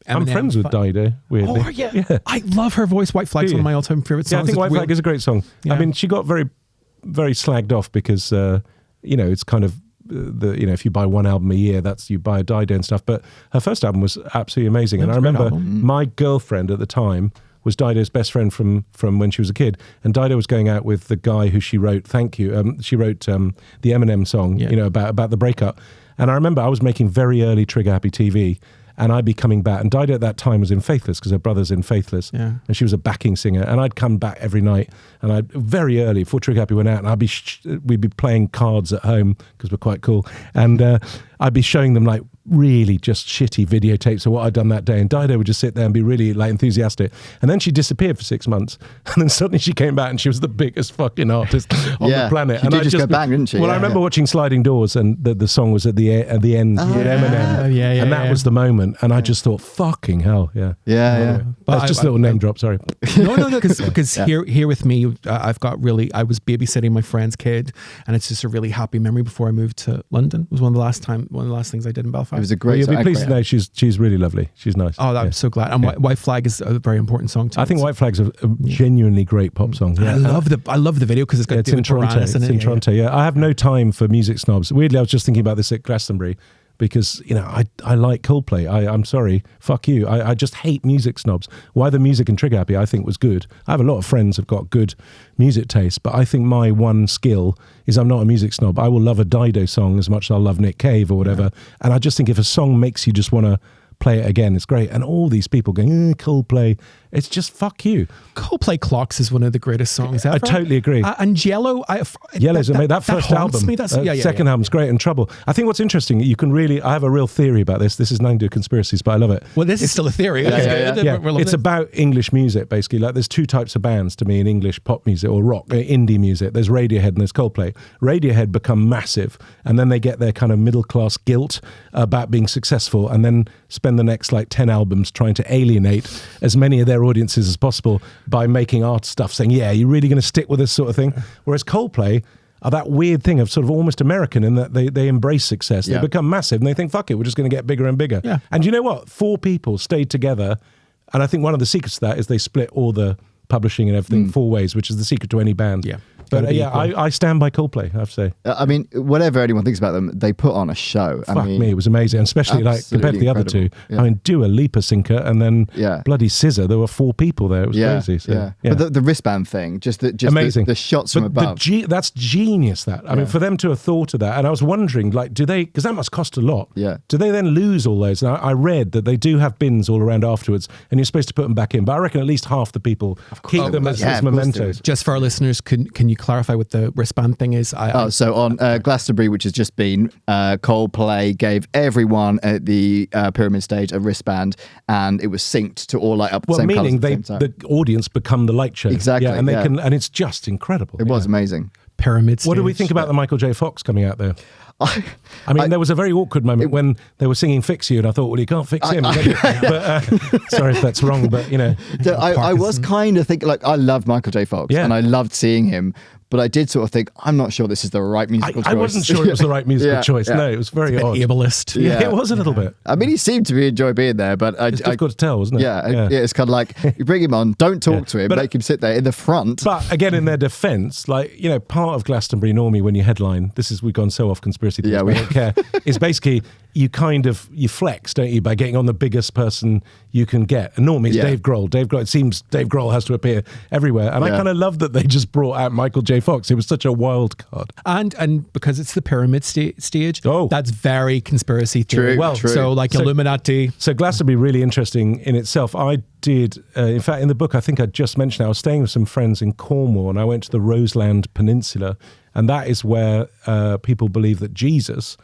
I'm friends with Dido, weirdly. Oh, yeah. I love her voice. White Flag's one of my all-time favourite songs. Yeah, I think White Flag is a great song. Yeah. I mean, she got very, very slagged off because, it's kind of, if you buy 1 album a year, you buy a Dido and stuff. But her first album was absolutely amazing. And I remember my girlfriend at the time was Dido's best friend from when she was a kid. And Dido was going out with the guy who she wrote Thank You. She wrote the Eminem song, about the breakup. And I remember I was making very early Trigger Happy TV. and I'd be coming back. And Dido at that time was in Faithless because her brother's in Faithless, and she was a backing singer. And I'd come back every night, and I'd very early before Trigger Happy went out, and we'd be playing cards at home because we're quite cool, and I'd be showing them like really just shitty videotapes of what I'd done that day, and Dido would just sit there and be really like enthusiastic, and then she disappeared for 6 months, and then suddenly she came back and she was the biggest fucking artist on the planet. She and did just go bang, didn't she? Well, I remember watching Sliding Doors, and the song was at the end with Eminem, and that was the moment, and I just thought, fucking hell, yeah. But that's just a little name drop, sorry. No, because here with me, I was babysitting my friend's kid, and it's just a really happy memory before I moved to London. It was one of the last things I did in Belfast. It was a great You'll be pleased to know she's really lovely. She's nice. Oh, I'm so glad. And White Flag is a very important song too. I think White Flag's a genuinely great pop song. Yeah. I love the video because it's got David Toronto. Boreanaz in it. It's in Toronto. Yeah, I have no time for music snobs. Weirdly, I was just thinking about this at Glastonbury because I like Coldplay. I'm sorry, fuck you. I just hate music snobs. Why the music in Trigger Happy I think was good. I have a lot of friends who've got good music taste, but I think my one skill is I'm not a music snob. I will love a Dido song as much as I'll love Nick Cave or whatever. And I just think if a song makes you just want to play it again, it's great. And all these people going, Coldplay, it's just fuck you. Coldplay Clocks is one of the greatest songs ever. I totally agree. And Yellow, Yellow's amazing. That first album, second album's great, and Trouble. I think what's interesting, I have a real theory about this. This is nothing to do with conspiracies, but I love it. Well, this is still a theory. It's about English music, basically. Like there's two types of bands to me in English pop music or rock, indie music. There's Radiohead and there's Coldplay. Radiohead become massive, and then they get their kind of middle class guilt about being successful, and then spend the next like 10 albums trying to alienate as many of their audiences as possible by making art stuff, saying, yeah, you're really going to stick with this sort of thing. Whereas Coldplay are that weird thing of sort of almost American in that they embrace success. They become massive and they think, fuck it, we're just going to get bigger and bigger. Yeah. And you know what? 4 people stayed together. And I think one of the secrets to that is they split all the publishing and everything 4 ways, which is the secret to any band. Yeah. But I stand by Coldplay, I have to say. I mean, whatever anyone thinks about them, they put on a show. Fuck me, it was amazing. And especially like compared to the other two. Yeah. I mean, Dua Lipa Sinker and then bloody Scissor. There were 4 people there. It was crazy. So, But the wristband thing, just amazing. The shots from above. That's genius, that. I mean, for them to have thought of that. And I was wondering, like, do they, because that must cost a lot. Yeah. Do they then lose all those? And I read that they do have bins all around afterwards and you're supposed to put them back in. But I reckon at least half the people keep them as mementos. Just for our listeners, can you clarify what the wristband thing is? So on Glastonbury, which has just been, Coldplay gave everyone at the pyramid stage a wristband, and it was synced to all light up the same colours. Meaning the audience become the light show. Exactly. Yeah, and they can, and it's just incredible. It was amazing. Pyramid stage. What do we think about the Michael J. Fox coming out there? I mean, there was a very awkward moment when they were singing "Fix You," and I thought, well, you can't fix him. But, sorry if that's wrong, but you know, I was kind of thinking, like, I loved Michael J. Fox, and I loved seeing him. But I did sort of think, I'm not sure this is the right musical choice. I wasn't sure it was the right musical choice. No, it was very odd. Ableist. Yeah, it was a little bit. I mean, he seemed to enjoy being there, but it's difficult to tell, wasn't it? Yeah, it's kind of like, you bring him on, don't talk to him, but make him sit there in the front. But again, in their defence, like, you know, part of Glastonbury normally when you headline, we've gone so off conspiracy theories, we don't care, is basically you flex, don't you, by getting on the biggest person you can get. And normally it's Dave Grohl. It seems Dave Grohl has to appear everywhere. And I kind of love that they just brought out Michael J. Fox. It was such a wild card. And because it's the pyramid stage, that's very conspiracy theory. True. So like Illuminati. So Glastonbury, really interesting in itself. I did, in fact, in the book, I think I just mentioned it, I was staying with some friends in Cornwall and I went to the Roseland Peninsula. And that is where people believe that Jesus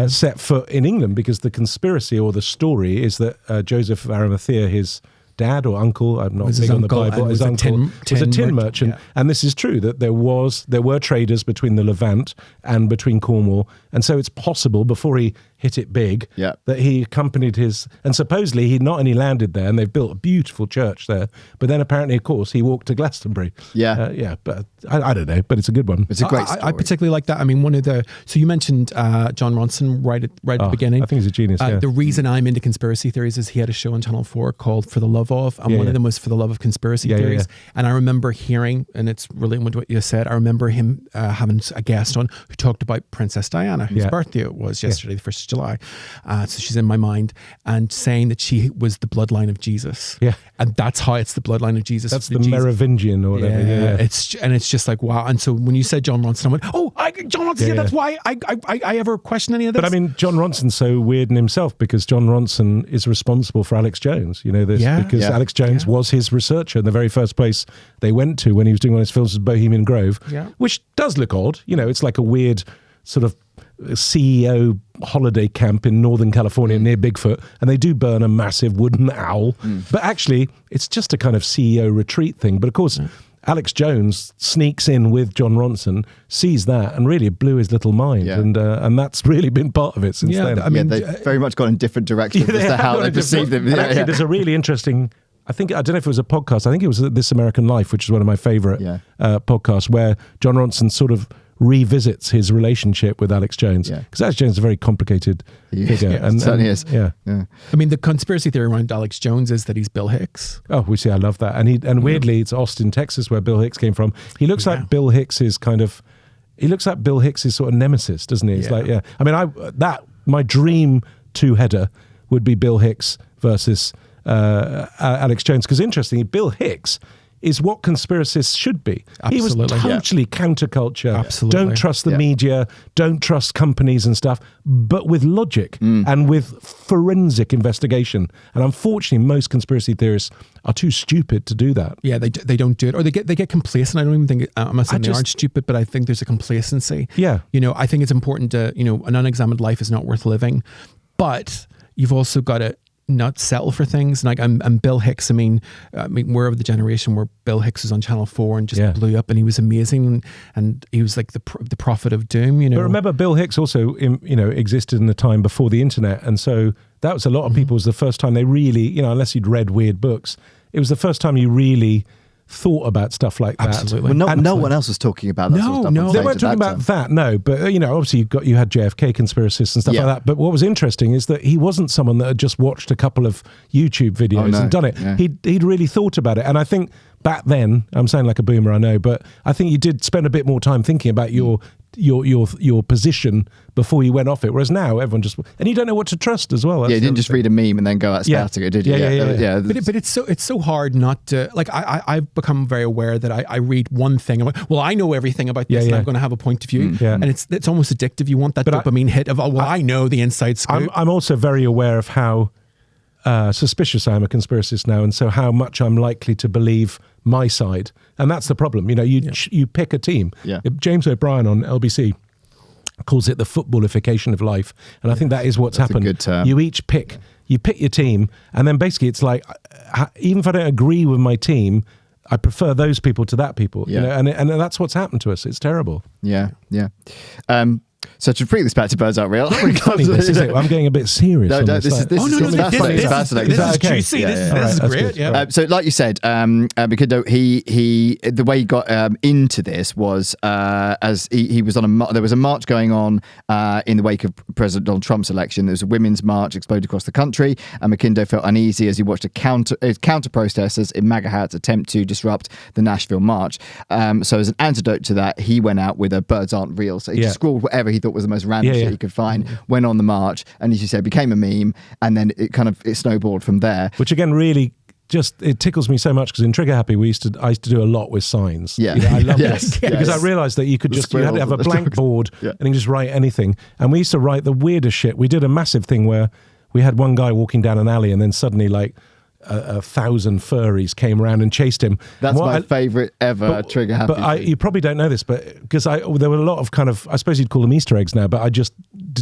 set foot in England, because the conspiracy or the story is that Joseph of Arimathea, his dad or uncle, I'm not big on the Bible, his uncle was a tin merchant. Yeah. And this is true, that there were traders between the Levant and between Cornwall. And so it's possible, before he hit it big, that he accompanied and supposedly he not only landed there, and they've built a beautiful church there, but then apparently, of course, he walked to Glastonbury. But I don't know, but it's a good one. It's a great story. I particularly like that. I mean, so you mentioned John Ronson right at the beginning. I think he's a genius, The reason I'm into conspiracy theories is he had a show on Channel 4 called For the Love Of, and one of them was For the Love of Conspiracy Theories. And I remember hearing, and it's relating with what you said, I remember him having a guest on who talked about Princess Diana, whose birthday it was yesterday, the 1st of July. So she's in my mind, and saying that she was the bloodline of Jesus. Yeah. And that's how it's the bloodline of Jesus. That's the Merovingian or whatever. Yeah. It's just like, wow. And so when you said John Ronson, I went, John Ronson, that's why I ever question any of this. But I mean, John Ronson's so weird in himself, because John Ronson is responsible for Alex Jones. You know this, because Alex Jones was his researcher in the very first place they went to when he was doing one of his films, was Bohemian Grove, which does look odd. You know, it's like a weird sort of CEO holiday camp in Northern California near Bigfoot, and they do burn a massive wooden owl. But actually, it's just a kind of CEO retreat thing. But of course, Alex Jones sneaks in with John Ronson, sees that, and really blew his little mind. And that's really been part of it since then. I mean, they've very much gone in different directions as to how they perceive them. Actually, there's a really interesting... I don't know if it was a podcast. I think it was This American Life, which is one of my favorite podcasts, where John Ronson sort of revisits his relationship with Alex Jones, because Alex Jones is a very complicated figure. And certainly is. Yeah. I mean, the conspiracy theory around Alex Jones is that he's Bill Hicks. Oh, we see. I love that. And weirdly, it's Austin, Texas, where Bill Hicks came from. He looks like Bill Hicks's sort of nemesis, doesn't he? It's like, I mean, my dream two-header would be Bill Hicks versus Alex Jones, because interestingly, Bill Hicks is what conspiracists should be. Absolutely. He was totally counterculture. Absolutely. Don't trust the media, don't trust companies and stuff, but with logic and with forensic investigation. And unfortunately, most conspiracy theorists are too stupid to do that. Yeah, they don't do it, or they get complacent. I don't even think I'm not saying they aren't stupid, but I think there's a complacency. Yeah, you know, I think it's important to, you know, an unexamined life is not worth living, but you've also got to not settle for things. Like I'm Bill Hicks. I mean, we're of the generation where Bill Hicks was on Channel 4 and just blew up, and he was amazing, and he was like the prophet of doom. You know, but remember, Bill Hicks also existed in the time before the internet, and so that was a lot of people's the first time they really, you know, unless you'd read weird books, it was the first time you really thought about stuff like that. Absolutely. Well, no one else was talking about that sort of stuff. No, they weren't talking about that. No, but you know, obviously you had JFK conspiracists and stuff like that. But what was interesting is that he wasn't someone that had just watched a couple of YouTube videos and done it. Yeah. He'd really thought about it, and I think back then, I'm saying like a boomer, I know, but I think you did spend a bit more time thinking about your position before you went off it. Whereas now everyone and you don't know what to trust as well. You didn't just read a meme and then go out spouting it, did you? Yeah. But it's so hard not to, like, I've become very aware that I read one thing, I'm like, well, I know everything about this and I'm going to have a point of view. And it's almost addictive. You want that dopamine hit of, I know the inside scoop. I'm also very aware of how suspicious I am a conspiracist now, and so how much I'm likely to believe my side. And that's the problem. You know, you pick a team. James O'Brien on LBC calls it the footballification of life, and I think that is what's happened. A good term. You pick your team, and then basically it's like, even if I don't agree with my team, I prefer those people to that people. You know, and that's what's happened to us. It's terrible. Yeah. So to bring this back to Birds Aren't Real, I'm getting a bit serious. This is fascinating. This is juicy. This is great. So, like you said, Makindo, he the way he got into this was as he was on there was a march going on in the wake of President Donald Trump's election. There was a women's march exploded across the country, and Makindo felt uneasy as he watched counter protesters in MAGA hats attempt to disrupt the Nashville march. So, as an antidote to that, he went out with a Birds Aren't Real. So he just scrawled whatever he thought was the most random shit he could find, went on the march, and as you said, became a meme, and then it snowballed from there. Which again really it tickles me so much, because in Trigger Happy I used to do a lot with signs. Yeah, you know, I love this because I realised that you had to have a blank board and you just write anything. And we used to write the weirdest shit. We did a massive thing where we had one guy walking down an alley, and then suddenly like 1,000 furries came around and chased him. That's my favourite ever Trigger Happy. But you probably don't know this, but because there were a lot of kind of, I suppose you'd call them Easter eggs now, but I just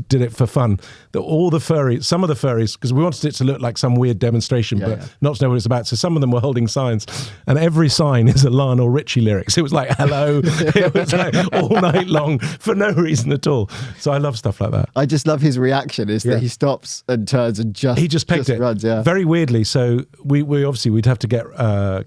did it for fun. Some of the furries, because we wanted it to look like some weird demonstration, but not to know what it's about. So some of them were holding signs, and every sign is a Lionel Richie lyrics. It was like, hello. It was like all night long for no reason at all. So I love stuff like that. I just love his reaction is that he stops and turns and just pegged it. Runs, very weirdly. So we obviously we'd have to get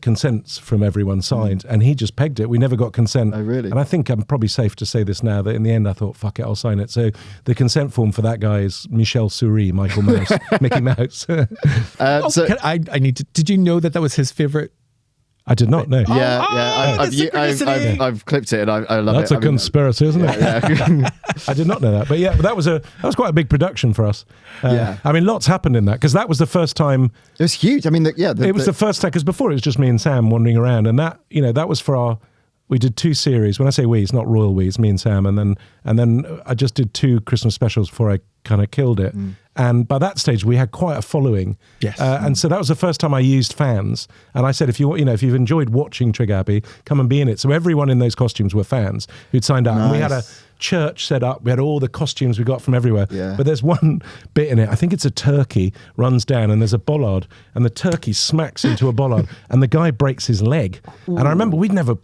consents from everyone signed, and he just pegged it. We never got consent. Oh, really? And I think I'm probably safe to say this now, that in the end I thought, fuck it, I'll sign it. So the consent form for that guy is Michel Souris, Michael Mouse, Mickey Mouse. I need to. Did you know that was his favorite I did not know. I've clipped it and I love That's it. a conspiracy, isn't it? Yeah. I did not know that. But yeah, that was quite a big production for us. I mean, lots happened in that because that was the first time. It was huge. I mean, it was the first time because before it was just me and Sam wandering around, and that was for our. We did 2 series. When I say we, it's not royal we, it's me and Sam. And then I just did 2 Christmas specials before I kind of killed it. And by that stage, we had quite a following. Yes. And so that was the first time I used fans. And I said, if you've enjoyed watching Trigger Happy, come and be in it. So everyone in those costumes were fans who'd signed up. Nice. And we had a church set up. We had all the costumes we got from everywhere. Yeah. But there's one bit in it, I think it's a turkey runs down and there's a bollard and the turkey smacks into a bollard and the guy breaks his leg. Ooh. And I remember we never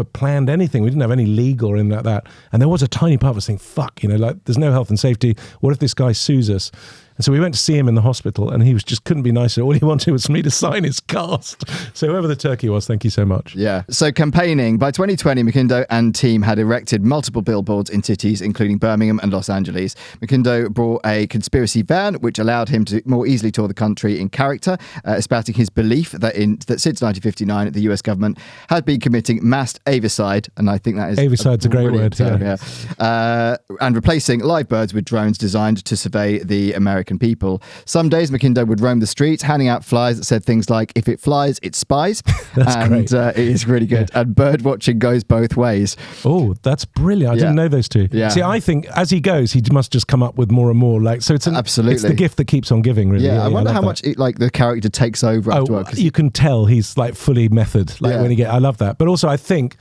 planned anything. We didn't have any legal or anything like that. And there was a tiny part of us thinking, fuck, like there's no health and safety. What if this guy sues us? And so we went to see him in the hospital and he just couldn't be nicer. All he wanted was for me to sign his cast. So whoever the turkey was, thank you so much. Yeah. So campaigning. By 2020, Makindo and team had erected multiple billboards in cities, including Birmingham and Los Angeles. Makindo brought a conspiracy van, which allowed him to more easily tour the country in character, espousing his belief that since 1959, the US government had been committing mass avicide, and I think that is... Avicide's a great word, term, yeah. And replacing live birds with drones designed to survey the American people. Some days Makindo would roam the streets handing out flyers that said things like, if it flies, it's spies. That's great. It is really good. Yeah. And bird watching goes both ways. Oh, that's brilliant. I didn't know those two. Yeah. See, I think as he goes, he must just come up with more and more. So it's absolutely. It's the gift that keeps on giving, really. Yeah, I wonder how much the character takes over afterwards. You can tell he's like fully method. When he I love that. But also I think,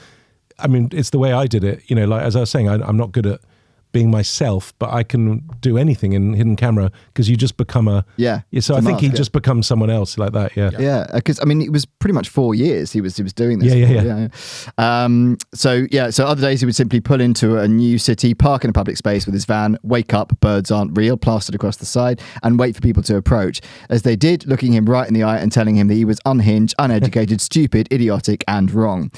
it's the way I did it. As I was saying, I'm not good at being myself, but I can do anything in hidden camera because you just become so I think he just becomes someone else like that. Yeah, because it was pretty much 4 years he was doing this. So other days he would simply pull into a new city, park in a public space with his van, wake up, birds aren't real, plastered across the side, and wait for people to approach, as they did, looking him right in the eye and telling him that he was unhinged, uneducated, stupid, idiotic, and wrong.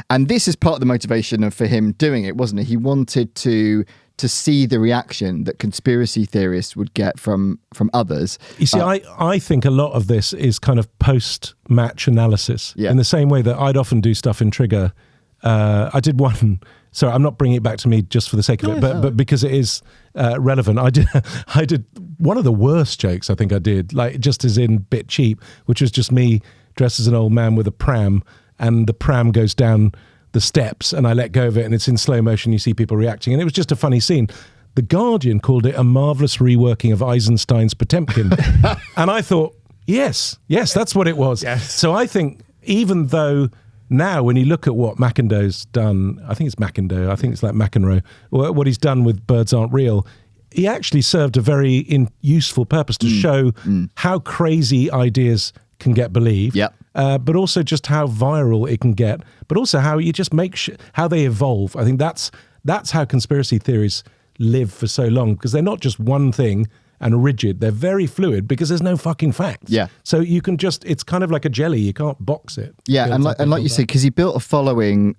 And this is part of the motivation for him doing it, wasn't it? He wanted to see the reaction that conspiracy theorists would get from others. You see, I think a lot of this is kind of post-match analysis. Yeah. In the same way that I'd often do stuff in Trigger. I did one... Sorry, I'm not bringing it back to me just for the sake of it, but because it is relevant. I did one of the worst jokes I think I did, just as in bit cheap, which was just me dressed as an old man with a pram, and the pram goes down the steps and I let go of it and it's in slow motion, you see people reacting, and it was just a funny scene. The Guardian called it a marvellous reworking of Eisenstein's Potemkin. And I thought, yes, that's what it was. Yes. So I think even though now when you look at what Makindo's done, I think it's Makindo, I think it's like McEnroe, what he's done with Birds Aren't Real, he actually served a very useful purpose to show how crazy ideas can get believed. Yep. But also just how viral it can get, but also how you just make how they evolve. I think that's how conspiracy theories live for so long, because they're not just one thing and rigid. They're very fluid because there's no fucking facts. Yeah. So you can it's kind of like a jelly. You can't box it. Yeah, and like you said, because he built a following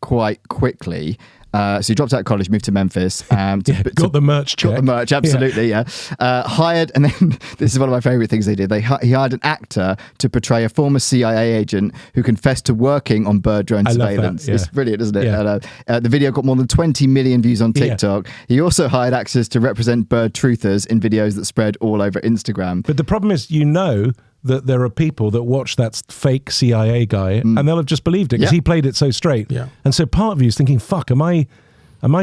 quite quickly. So he dropped out of college, moved to Memphis. Got the merch check. Got the merch, absolutely, yeah. Hired, and then this is one of my favourite things they did. He hired an actor to portray a former CIA agent who confessed to working on bird drone surveillance. That, yeah. It's brilliant, isn't it? Yeah. The video got more than 20 million views on TikTok. Yeah. He also hired actors to represent bird truthers in videos that spread all over Instagram. But the problem is, that there are people that watch that fake CIA guy and they'll have just believed it because he played it so straight. Yeah. And so part of you is thinking, fuck, am I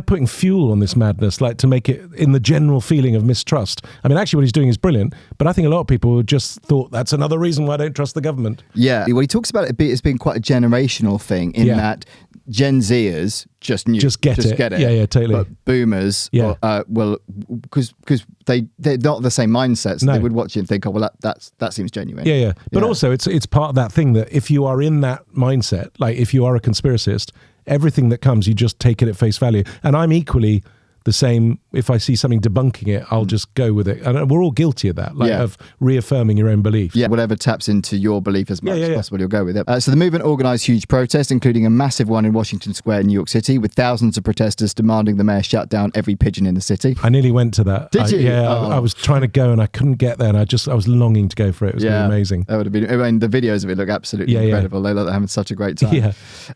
putting fuel on this madness, to make it in the general feeling of mistrust? Actually what he's doing is brilliant, but I think a lot of people just thought that's another reason why I don't trust the government. Yeah. Well, he talks about it as being quite a generational thing in that Gen Zers just get it. Yeah, totally. But boomers, will, because they're not the same mindset, so they would watch it and think, oh, well, that seems genuine. Yeah. But also, it's part of that thing that if you are in that mindset, if you are a conspiracist, everything that comes, you just take it at face value. And I'm equally the same if I see something debunking it, I'll just go with it. And we're all guilty of that, of reaffirming your own beliefs. Yeah, whatever taps into your belief as much as possible, you'll go with it. So the movement organised huge protests, including a massive one in Washington Square, New York City, with thousands of protesters demanding the mayor shut down every pigeon in the city. I nearly went to that. Did you? Yeah, I was trying to go and I couldn't get there, and I was longing to go for it. It was really amazing. That would have been. I mean, the videos of it look absolutely incredible. They look like having such a great time.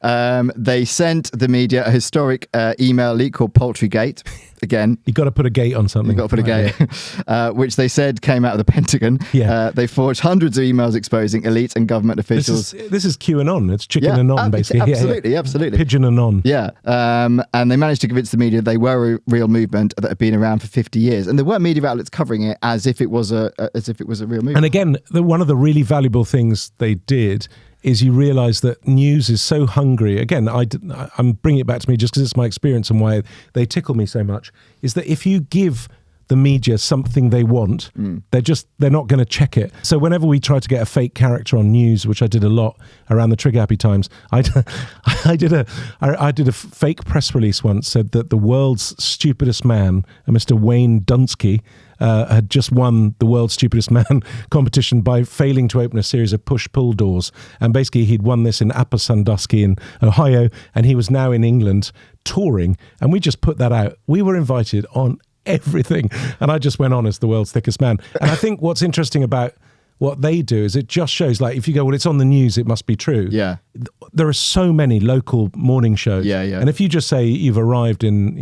Yeah. They sent the media a historic email leak called Poultrygate. Again, you got to put a gate on something. You got to put a gate, which they said came out of the Pentagon. Yeah. They forged hundreds of emails exposing elite and government officials. This is QAnon. It's chicken and on, basically. Absolutely. Pigeon and on. Yeah. And they managed to convince the media they were a real movement that had been around for 50 years, and there were media outlets covering it as if it was a real movement. And again, one of the really valuable things they did is you realise that news is so hungry. Again, I'm bringing it back to me just because it's my experience and why they tickle me so much, is that if you give the media something they want, they're not going to check it. So whenever we try to get a fake character on news, which I did a lot around the Trigger Happy times, I did a fake press release once, said that the world's stupidest man, Mr. Wayne Dunsky, had just won the World's Stupidest Man competition by failing to open a series of push-pull doors. And basically he'd won this in Upper Sandusky in Ohio, and he was now in England touring. And we just put that out. We were invited on everything. And I just went on as the world's thickest man. And I think what's interesting about what they do is it just shows, like, if you go, well, it's on the news, it must be true. Yeah. There are so many local morning shows. Yeah. And if you just say you've arrived in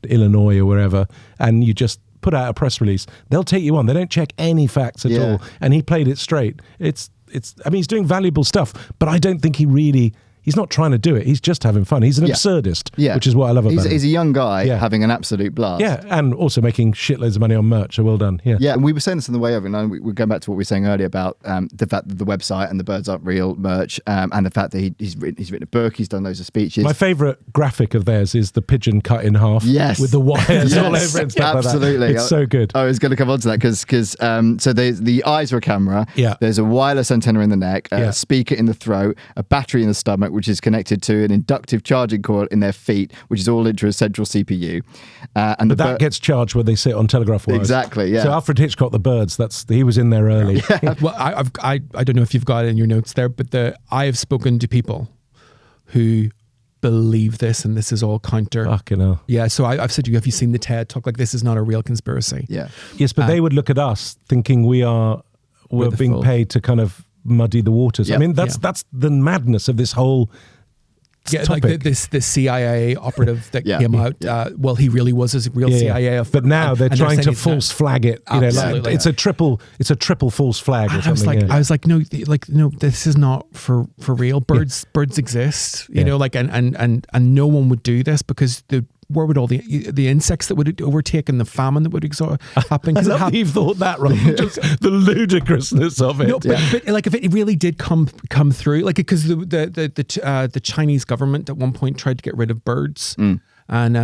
Illinois or wherever, and you just put out a press release, they'll take you on. They don't check any facts at all. And he played it straight. It's I mean, he's doing valuable stuff, but I don't think he's not trying to do it. He's just having fun. He's an absurdist, which is what I love about him. He's a young guy having an absolute blast. Yeah, and also making shitloads of money on merch. So well done. Yeah, and we were saying this on the way over, and we're going back to what we were saying earlier about the fact that the website and the birds aren't real merch, and the fact that he's written a book, he's done loads of speeches. My favourite graphic of theirs is the pigeon cut in half. Yes. With the wires all over it and stuff absolutely. Like that. It's so good. I was going to come on to that because so the eyes are a camera. Yeah. There's a wireless antenna in the neck, a speaker in the throat, a battery in the stomach, which is connected to an inductive charging coil in their feet, which is all into a central CPU. And that gets charged when they sit on telegraph wires. Exactly, yeah. So Alfred Hitchcock, The Birds, he was in there early. Yeah. Well, I don't know if you've got it in your notes there, but I have spoken to people who believe this, and this is all counter. Fucking hell. Yeah, so I've said to you, have you seen the TED Talk? Like, this is not a real conspiracy. Yeah. Yes, but they would look at us thinking we're being paid to kind of muddy the waters. Yeah. I mean, that's the madness of this whole topic. Like this CIA operative that came out. Well, he really was a real CIA. But now they're trying to false flag it. Absolutely. It's a triple false flag or something. I was like, no, this is not for real. Birds exist. You know, like and no one would do this because where would all the insects that would overtake and the famine that would happen? I love that you've thought that, right? Just the ludicrousness of it. No, but like if it really did come through, like because the Chinese government at one point tried to get rid of birds. And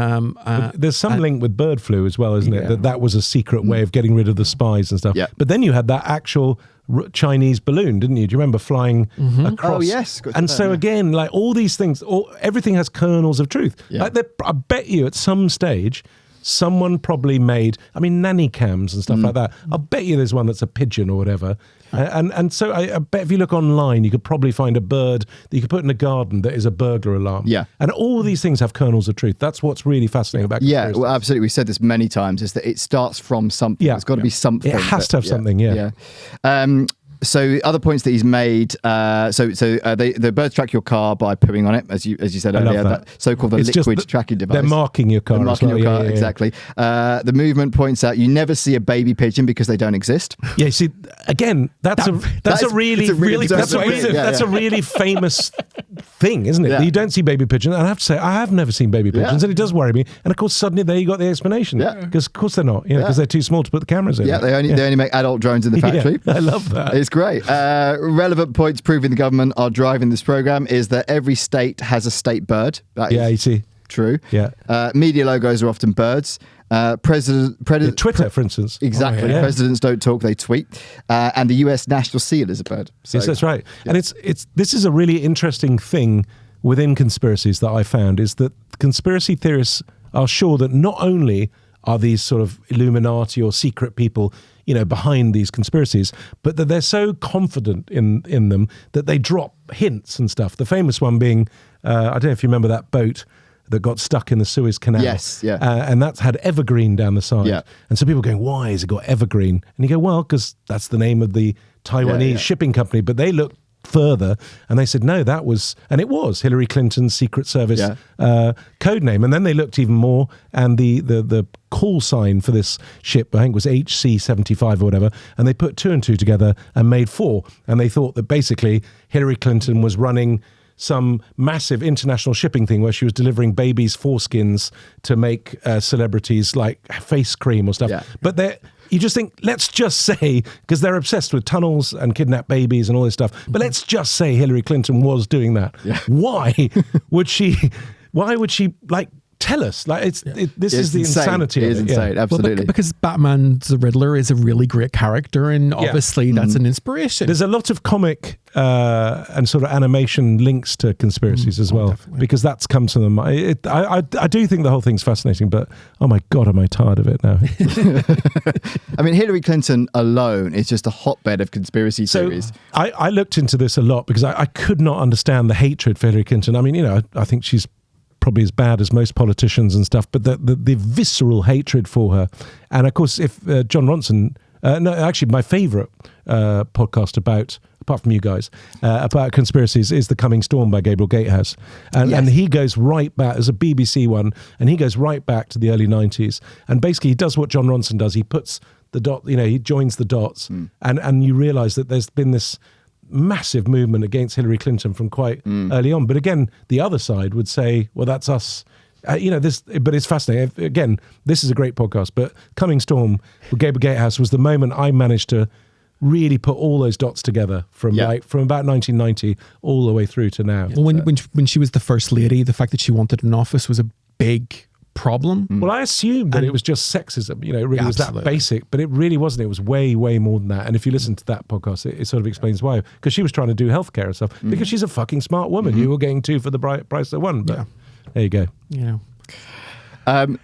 there's some link with bird flu as well, isn't it? That was a secret way of getting rid of the spies and stuff. Yeah. But then you had that actual Chinese balloon, didn't you? Do you remember flying across? Oh yes. And so again, like all these things, everything has kernels of truth. Yeah. Like I bet you at some stage, someone probably made, nanny cams and stuff like that. I'll bet you there's one that's a pigeon or whatever. And so I bet if you look online, you could probably find a bird that you could put in a garden that is a burglar alarm. Yeah. And all these things have kernels of truth. That's what's really fascinating about conspiracy. Yeah, well, absolutely. We've said this many times, is that it starts from something. Yeah. It's got to be something. It has to have something, yeah. So other points that he's made. The birds track your car by pooing on it, as you said earlier. That so-called liquid tracking device. They're marking your car. They're marking your car, exactly. The movement points out you never see a baby pigeon because they don't exist. Yeah, see, again, that's a really famous thing, isn't it? Yeah. You don't see baby pigeons. And I have to say, I have never seen baby pigeons, and it does worry me. And of course, suddenly there you got the explanation. Yeah. Because of course they're not. Because they're too small to put the cameras in. Yeah, they only make adult drones in the factory. Yeah, I love that. It's great. Relevant points proving the government are driving this program is that every state has a state bird. That is you see. True. Yeah. Media logos are often birds. Twitter, for instance. Exactly. Oh, yeah. Presidents don't talk; they tweet. And the U.S. national seal is a bird. So, yes, that's right. Yeah. And this is a really interesting thing within conspiracies that I found is that conspiracy theorists are sure that not only are these sort of Illuminati or secret people, behind these conspiracies, but that they're so confident in them that they drop hints and stuff. The famous one being, I don't know if you remember that boat that got stuck in the Suez Canal. Yes, yeah. And that's had evergreen down the side. Yeah. And so people are going, why has it got evergreen? And you go, well, because that's the name of the Taiwanese shipping company. But they looked further and they said, no, that was, and it was Hillary Clinton's Secret Service code name. And then they looked even more, and the call sign for this ship, I think, was HC-75 or whatever, and they put 2 and 2 together and made 4. And they thought that basically Hillary Clinton was running some massive international shipping thing where she was delivering babies' foreskins to make celebrities like face cream or stuff. Yeah. But you just think, let's just say, because they're obsessed with tunnels and kidnapped babies and all this stuff, but let's just say Hillary Clinton was doing that. Yeah. Why would she tell us? This is the insanity. It is insane, absolutely. Well, because Batman the Riddler is a really great character, and obviously that's an inspiration. There's a lot of comic and sort of animation links to conspiracies as well, because that's come to them. I do think the whole thing's fascinating, but oh my God, am I tired of it now. I mean, Hillary Clinton alone is just a hotbed of conspiracy theories. I looked into this a lot because I could not understand the hatred for Hillary Clinton. I mean, I think she's probably as bad as most politicians and stuff, but the visceral hatred for her. And of course, if John Ronson, my favourite podcast apart from you guys, about conspiracies is The Coming Storm by Gabriel Gatehouse. And he goes right back, there's a BBC one, and he goes right back to the early 90s. And basically he does what John Ronson does. He puts the dot, he joins the dots, and you realise that there's been this massive movement against Hillary Clinton from quite early on. But again, the other side would say, well, that's us. But it's fascinating. Again, this is a great podcast, but Coming Storm with Gabriel Gatehouse was the moment I managed to really put all those dots together from about 1990 all the way through to now. Well, when she was the first lady, the fact that she wanted an office was a big problem. Well, I assumed that it was just sexism, it really was that basic, but it really wasn't. It was way, way more than that. And if you listen to that podcast, it sort of explains why. Because she was trying to do healthcare and stuff, because she's a fucking smart woman. You were getting 2 for the price of 1, but there you go.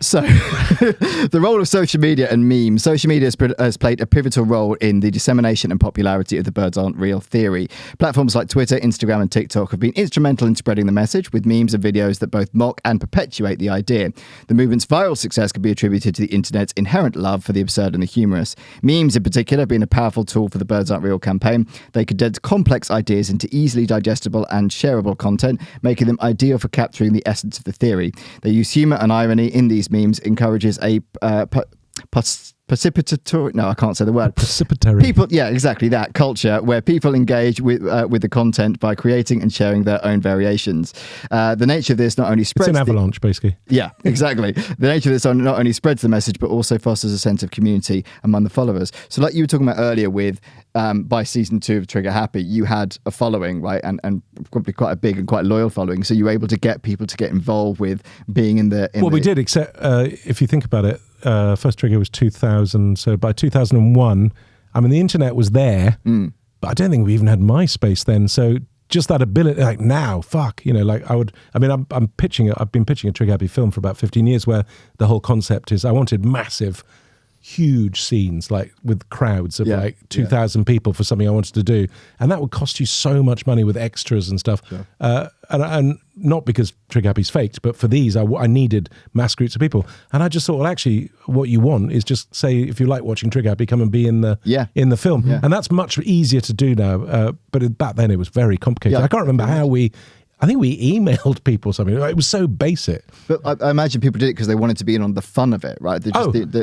So the role of social media and memes. Social media has played a pivotal role in the dissemination and popularity of the birds aren't real theory. Platforms like Twitter, Instagram and TikTok have been instrumental in spreading the message, with memes and videos that both mock and perpetuate the idea. The movement's viral success can be attributed to the internet's inherent love for the absurd and the humorous. Memes in particular have been a powerful tool for the birds aren't real campaign. They condense complex ideas into easily digestible and shareable content, making them ideal for capturing the essence of the theory. They use humour and irony in these memes, encourages a precipitatory, no, I can't say the word. Precipitatory. People, yeah, exactly that culture where people engage with the content by creating and sharing their own variations. The nature of this not only spreads... It's an avalanche, basically. Yeah, exactly. The nature of this not only spreads the message, but also fosters a sense of community among the followers. So like you were talking about earlier with, by season 2 of Trigger Happy, you had a following, right? And probably quite a big and quite loyal following. So you were able to get people to get involved with being in the... we did, except if you think about it, first Trigger was 2000, so by 2001, I mean, the internet was there, but I don't think we even had MySpace then, so just that ability, like now, I've been pitching a Trigger Happy film for about 15 years where the whole concept is I wanted massive, huge scenes, like with crowds of 2,000 people for something I wanted to do, and that would cost you so much money with extras and stuff. And not because Trigger Happy's faked, but for these I needed mass groups of people, and I just thought, well, actually what you want is just say, if you like watching Trigger Happy, come and be in the film, and that's much easier to do now, but back then it was very complicated. I can't remember how I think we emailed people something. It was so basic. But I imagine people did it because they wanted to be in on the fun of it, right?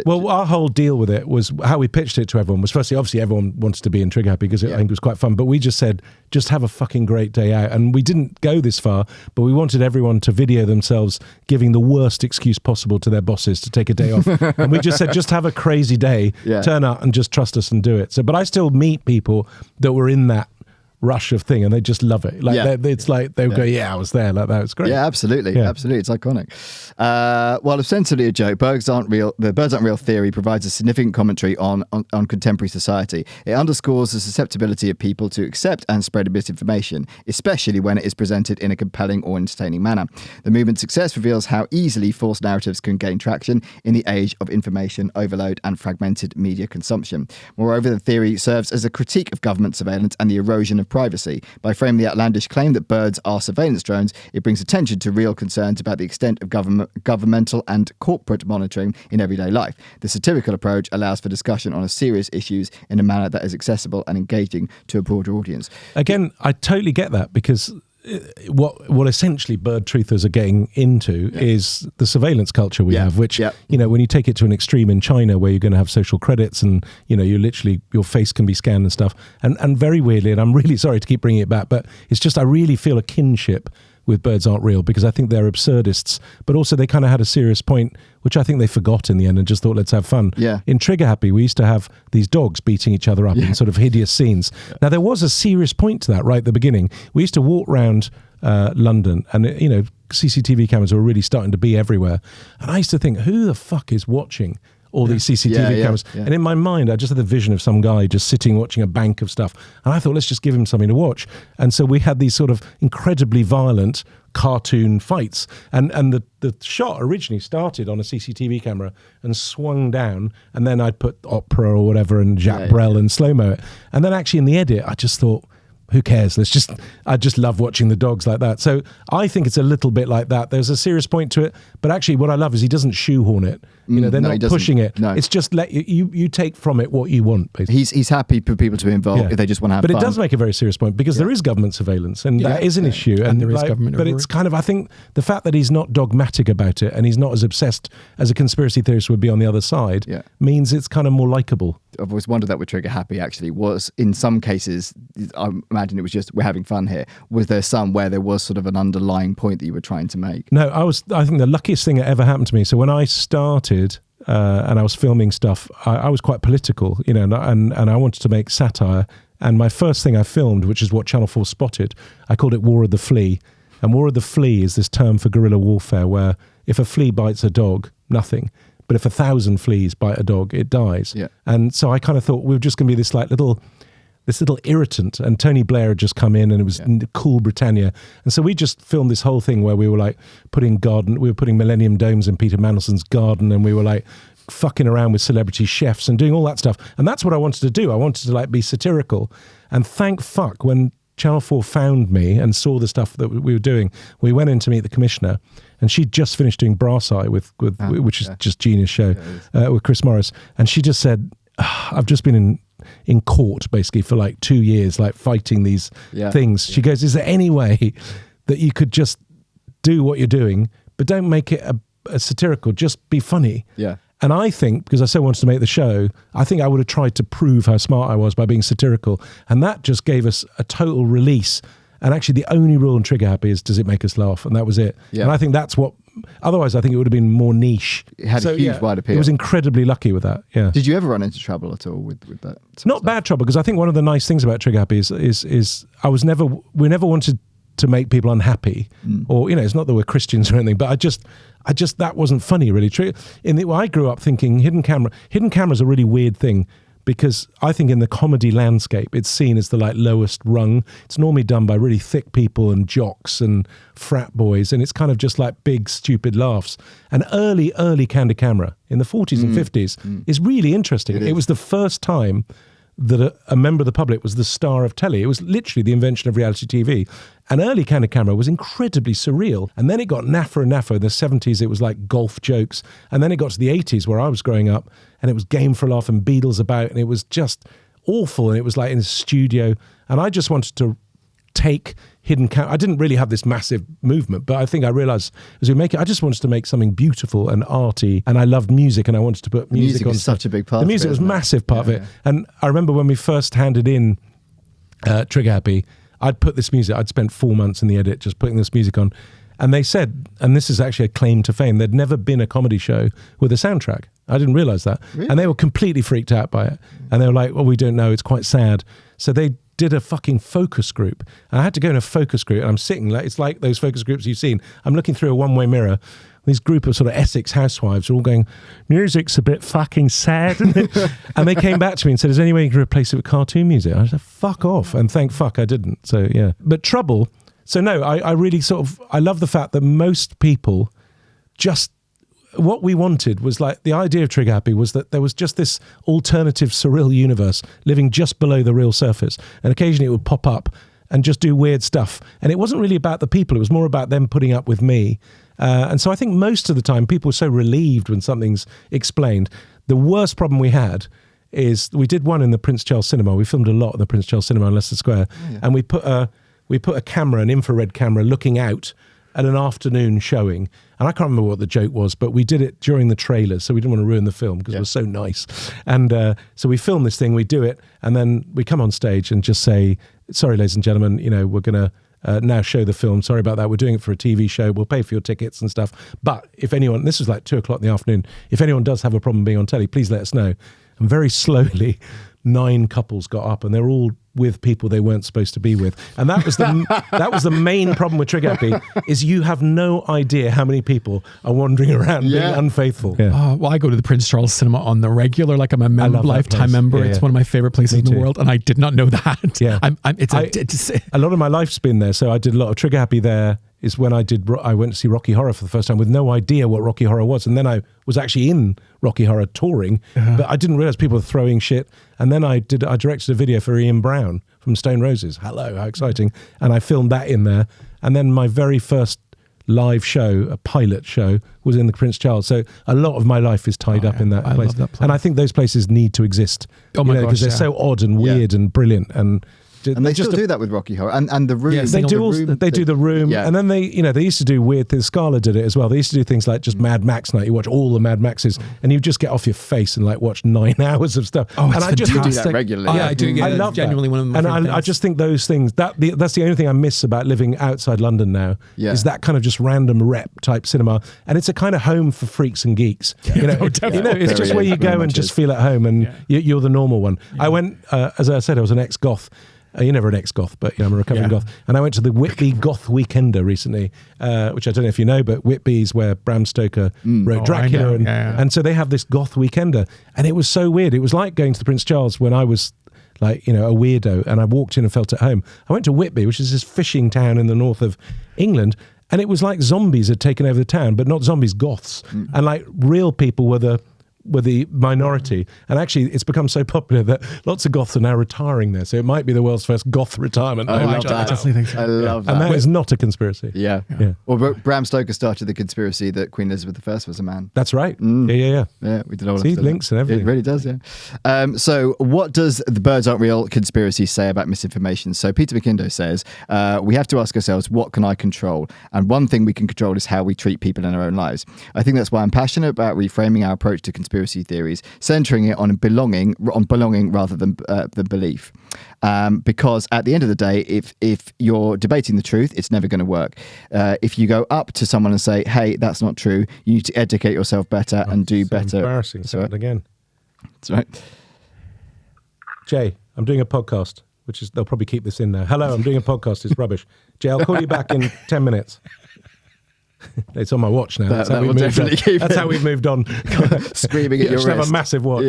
Well, our whole deal with it was how we pitched it to everyone was, firstly, obviously everyone wanted to be in Trigger Happy because I think it was quite fun. But we just said, just have a fucking great day out. And we didn't go this far, but we wanted everyone to video themselves giving the worst excuse possible to their bosses to take a day off. And we just said, just have a crazy day, turn up and just trust us and do it. So, but I still meet people that were in that rush of thing, and they just love it. Like it's like they'll go, "Yeah, I was there." Like that. It's great. Yeah, absolutely, absolutely. It's iconic. While ostensibly a joke, birds aren't real. The birds aren't real theory provides a significant commentary on contemporary society. It underscores the susceptibility of people to accept and spread misinformation, especially when it is presented in a compelling or entertaining manner. The movement's success reveals how easily false narratives can gain traction in the age of information overload and fragmented media consumption. Moreover, the theory serves as a critique of government surveillance and the erosion of privacy. By framing the outlandish claim that birds are surveillance drones, it brings attention to real concerns about the extent of governmental and corporate monitoring in everyday life. The satirical approach allows for discussion on serious issues in a manner that is accessible and engaging to a broader audience. Again, I totally get that, because what essentially bird truthers are getting into is the surveillance culture we have, which, you know, when you take it to an extreme in China where you're going to have social credits and, you know, you literally, your face can be scanned and stuff. And very weirdly, and I'm really sorry to keep bringing it back, but it's just, I really feel a kinship with Birds Aren't Real, because I think they're absurdists, but also they kind of had a serious point, which I think they forgot in the end and just thought, let's have fun. Yeah. In Trigger Happy, we used to have these dogs beating each other up in sort of hideous scenes. Now, there was a serious point to that right at the beginning. We used to walk around London and, you know, CCTV cameras were really starting to be everywhere. And I used to think, who the fuck is watching all these CCTV cameras? And in my mind, I just had the vision of some guy just sitting watching a bank of stuff. And I thought, let's just give him something to watch. And so we had these sort of incredibly violent cartoon fights. And the shot originally started on a CCTV camera and swung down. And then I'd put opera or whatever and Jacques Brel and slow-mo it. And then actually in the edit, I just thought, who cares? I just love watching the dogs like that. So I think it's a little bit like that. There's a serious point to it, but actually what I love is he doesn't shoehorn it. You know, they're not pushing it. No. It's just let you take from it what you want, basically. He's happy for people to be involved if they just want to have fun. But it does make a very serious point, because there is government surveillance, and that is an issue. And there is government But it's kind of, I think, the fact that he's not dogmatic about it and he's not as obsessed as a conspiracy theorist would be on the other side means it's kind of more likable. I've always wondered that with Trigger Happy actually was, in some cases, I imagine it was just, we're having fun here. Was there some where there was sort of an underlying point that you were trying to make? No, I think the luckiest thing that ever happened to me, so when I started and I was filming stuff, I was quite political, you know, and I wanted to make satire. And my first thing I filmed, which is what Channel 4 spotted, I called it War of the Flea. And War of the Flea is this term for guerrilla warfare, where if a flea bites a dog, nothing. But if 1,000 fleas bite a dog, it dies. Yeah. And so I kind of thought we were just going to be this little irritant. And Tony Blair had just come in, and it was cool Britannia. And so we just filmed this whole thing where we were like putting Millennium Domes in Peter Mandelson's garden, and we were like fucking around with celebrity chefs and doing all that stuff. And that's what I wanted to do. I wanted to like be satirical. And thank fuck when Channel 4 found me and saw the stuff that we were doing, we went in to meet the commissioner, and she'd just finished doing Brass Eye which is just genius show, with Chris Morris. And she just said, I've just been in court basically for like 2 years, like fighting these things. She goes, is there any way that you could just do what you're doing, but don't make it a satirical, just be funny? Yeah. And I think, because I so wanted to make the show, I think I would have tried to prove how smart I was by being satirical. And that just gave us a total release. And actually the only rule in Trigger Happy is, does it make us laugh? And that was it. Yeah. And I think that's what, otherwise I think it would have been more niche. It had a huge wide appeal. It was incredibly lucky with that. Yeah. Did you ever run into trouble at all with that? Not bad trouble, because I think one of the nice things about Trigger Happy is we never wanted to make people unhappy, or, you know, it's not that we're Christians or anything, but I just that wasn't funny really. I grew up thinking hidden camera's a really weird thing, because I think in the comedy landscape it's seen as the like lowest rung. It's normally done by really thick people and jocks and frat boys, and it's kind of just like big stupid laughs. And early candid camera in the 40s and 50s is really interesting. It was the first time that a member of the public was the star of telly. It was literally the invention of reality TV. And early candid camera was incredibly surreal. And then it got naffer and naffer. In the 70s, it was like golf jokes. And then it got to the 80s, where I was growing up, and it was Game for a Laugh and Beatles about, and it was just awful. And it was like in a studio. And I just wanted to take hidden camera. I didn't really have this massive movement, but I think I realized as we make it, I just wanted to make something beautiful and arty, and I loved music, and I wanted to put music on. Was such a big part. The music was a massive part of it. And I remember when we first handed in Trigger Happy, I'd put this music, I'd spent 4 months in the edit just putting this music on, and they said, and this is actually a claim to fame, there'd never been a comedy show with a soundtrack. I didn't realize that. Really? And they were completely freaked out by it. And they were like, well, we don't know, it's quite sad. So they did a fucking focus group. And I had to go in a focus group, and I'm sitting, like, it's like those focus groups you've seen. I'm looking through a one-way mirror. This group of sort of Essex housewives are all going, music's a bit fucking sad, isn't it? And they came back to me and said, is there any way you can replace it with cartoon music? I said, fuck off. And thank fuck I didn't. So, yeah. But Trouble, so no, I really I love the fact that most people just, what we wanted was like, the idea of Trigger Happy was that there was just this alternative surreal universe living just below the real surface. And occasionally it would pop up and just do weird stuff. And it wasn't really about the people. It was more about them putting up with me. And so I think most of the time people are so relieved when something's explained. The worst problem we had is we did one in the Prince Charles Cinema. We filmed a lot in the Prince Charles Cinema in Leicester Square. Oh, yeah. And we put a camera, an infrared camera, looking out at an afternoon showing. And I can't remember what the joke was, but we did it during the trailers, so we didn't want to ruin the film because it was so nice. And so we film this thing, we do it, and then we come on stage and just say, sorry, ladies and gentlemen, we're going to now show the film. Sorry about that. We're doing it for a TV show. We'll pay for your tickets and stuff. But if anyone, this was like 2:00 in the afternoon, if anyone does have a problem being on telly, please let us know. And very slowly, 9 couples got up, and they're all with people they weren't supposed to be with. And that was the main problem with Trigger Happy, is you have no idea how many people are wandering around being unfaithful. Yeah. Well, I go to the Prince Charles Cinema on the regular, like I'm a lifetime member. It's one of my favorite places in the world, and I did not know that. Yeah. A lot of my life's been there, so I did a lot of Trigger Happy there. Is when I went to see Rocky Horror for the first time with no idea what Rocky Horror was. And then I was actually in Rocky Horror touring, but I didn't realize people were throwing shit. And then I directed a video for Ian Brown from Stone Roses. Hello, how exciting. And I filmed that in there. And then my very first live show, a pilot show, was in the Prince Charles. So a lot of my life is tied up in that place. Love that place. And I think those places need to exist. Oh my gosh, because they're so odd and weird and brilliant. And they still do that with Rocky Horror and the room. Yes, they do the room, and then they used to do weird things. Scala did it as well. They used to do things like just Mad Max night. You watch all the Mad Maxes, and you just get off your face and like watch 9 hours of stuff. Oh, it's and I do that regularly. I do. I love genuinely that. one of my and I just think those things that's the only thing I miss about living outside London now is that kind of just random rep type cinema, and it's a kind of home for freaks and geeks. It's just where you go and just feel at home, and you're the normal one. I went, as I said, I was an ex-goth. You're never an ex-goth, but I'm a recovering goth. And I went to the Whitby Goth Weekender recently, which I don't know if you know, but Whitby's where Bram Stoker wrote Dracula. And so they have this Goth Weekender. And it was so weird. It was like going to the Prince Charles when I was like, a weirdo, and I walked in and felt at home. I went to Whitby, which is this fishing town in the north of England, and it was like zombies had taken over the town, but not zombies, goths. And like real people were the minority, and actually it's become so popular that lots of goths are now retiring there, so it might be the world's first goth retirement. I love that. I definitely think so. I love that. And that is not a conspiracy. Yeah. Well, Bram Stoker started the conspiracy that Queen Elizabeth I was a man. That's right. Yeah, we did all See, links and everything. It really does, so what does the Birds Aren't Real conspiracy say about misinformation? So Peter McIndoe says, we have to ask ourselves, what can I control? And one thing we can control is how we treat people in our own lives. I think that's why I'm passionate about reframing our approach to conspiracy theories, centering it on belonging rather than belief. Because at the end of the day, if you're debating the truth, it's never going to work. If you go up to someone and say, "Hey, that's not true," you need to educate yourself better and do better. Embarrassing. Say it again. That's right. Jay, I'm doing a podcast, which is they'll probably keep this in there. Hello, I'm doing a podcast. It's rubbish. Jay, I'll call you back in 10 minutes. It's on my watch now. That's how we've moved on. Screaming at your wrist. Have a massive watch.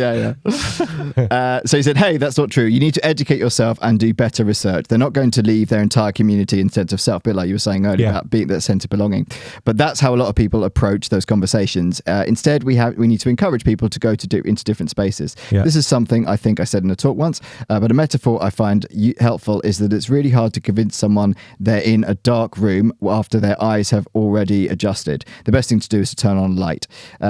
So he said, "Hey, that's not true. You need to educate yourself and do better research. They're not going to leave their entire community in sense of self," a bit like you were saying earlier about being that sense of belonging. But that's how a lot of people approach those conversations. Instead, we need to encourage people to go into different spaces. This is something I think I said in a talk once, but a metaphor I find helpful is that it's really hard to convince someone they're in a dark room after their eyes have already adjusted. The best thing to do is to turn on light.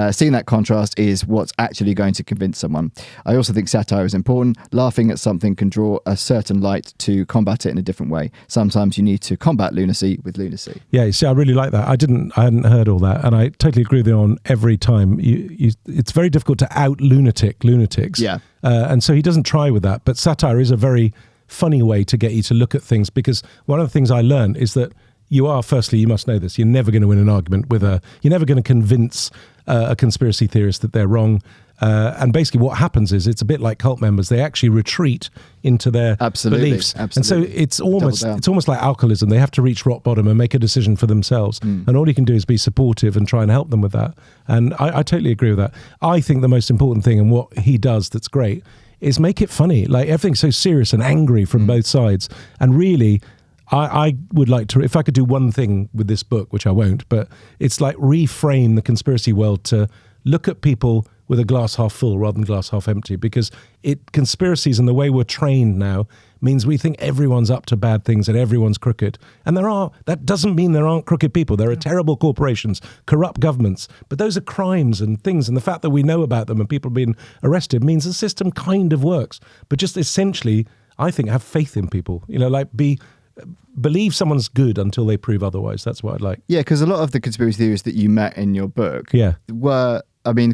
Seeing that contrast is what's actually going to convince someone. I also think satire is important. Laughing at something can draw a certain light to combat it in a different way. Sometimes you need to combat lunacy with lunacy. Yeah, see, I really like that. I hadn't heard all that, and I totally agree with you on every time. It's very difficult to out lunatics. Yeah. And so he doesn't try with that, but satire is a very funny way to get you to look at things, because one of the things I learned is that firstly, you must know this, you're never going to win an argument you're never going to convince a conspiracy theorist that they're wrong. And basically what happens is it's a bit like cult members. They actually retreat into their beliefs. And so it's almost like alcoholism. They have to reach rock bottom and make a decision for themselves. And all you can do is be supportive and try and help them with that. And I totally agree with that. I think the most important thing and what he does that's great is make it funny. Like everything's so serious and angry from both sides. And really, I would like to, if I could do one thing with this book, which I won't, but it's like reframe the conspiracy world to look at people with a glass half full rather than glass half empty, because conspiracies and the way we're trained now means we think everyone's up to bad things and everyone's crooked. And that doesn't mean there aren't crooked people. There are terrible corporations, corrupt governments, but those are crimes and things. And the fact that we know about them and people being arrested means the system kind of works. But just essentially, I think, have faith in people, believe someone's good until they prove otherwise. That's what I'd like. Yeah, because a lot of the conspiracy theorists that you met in your book were,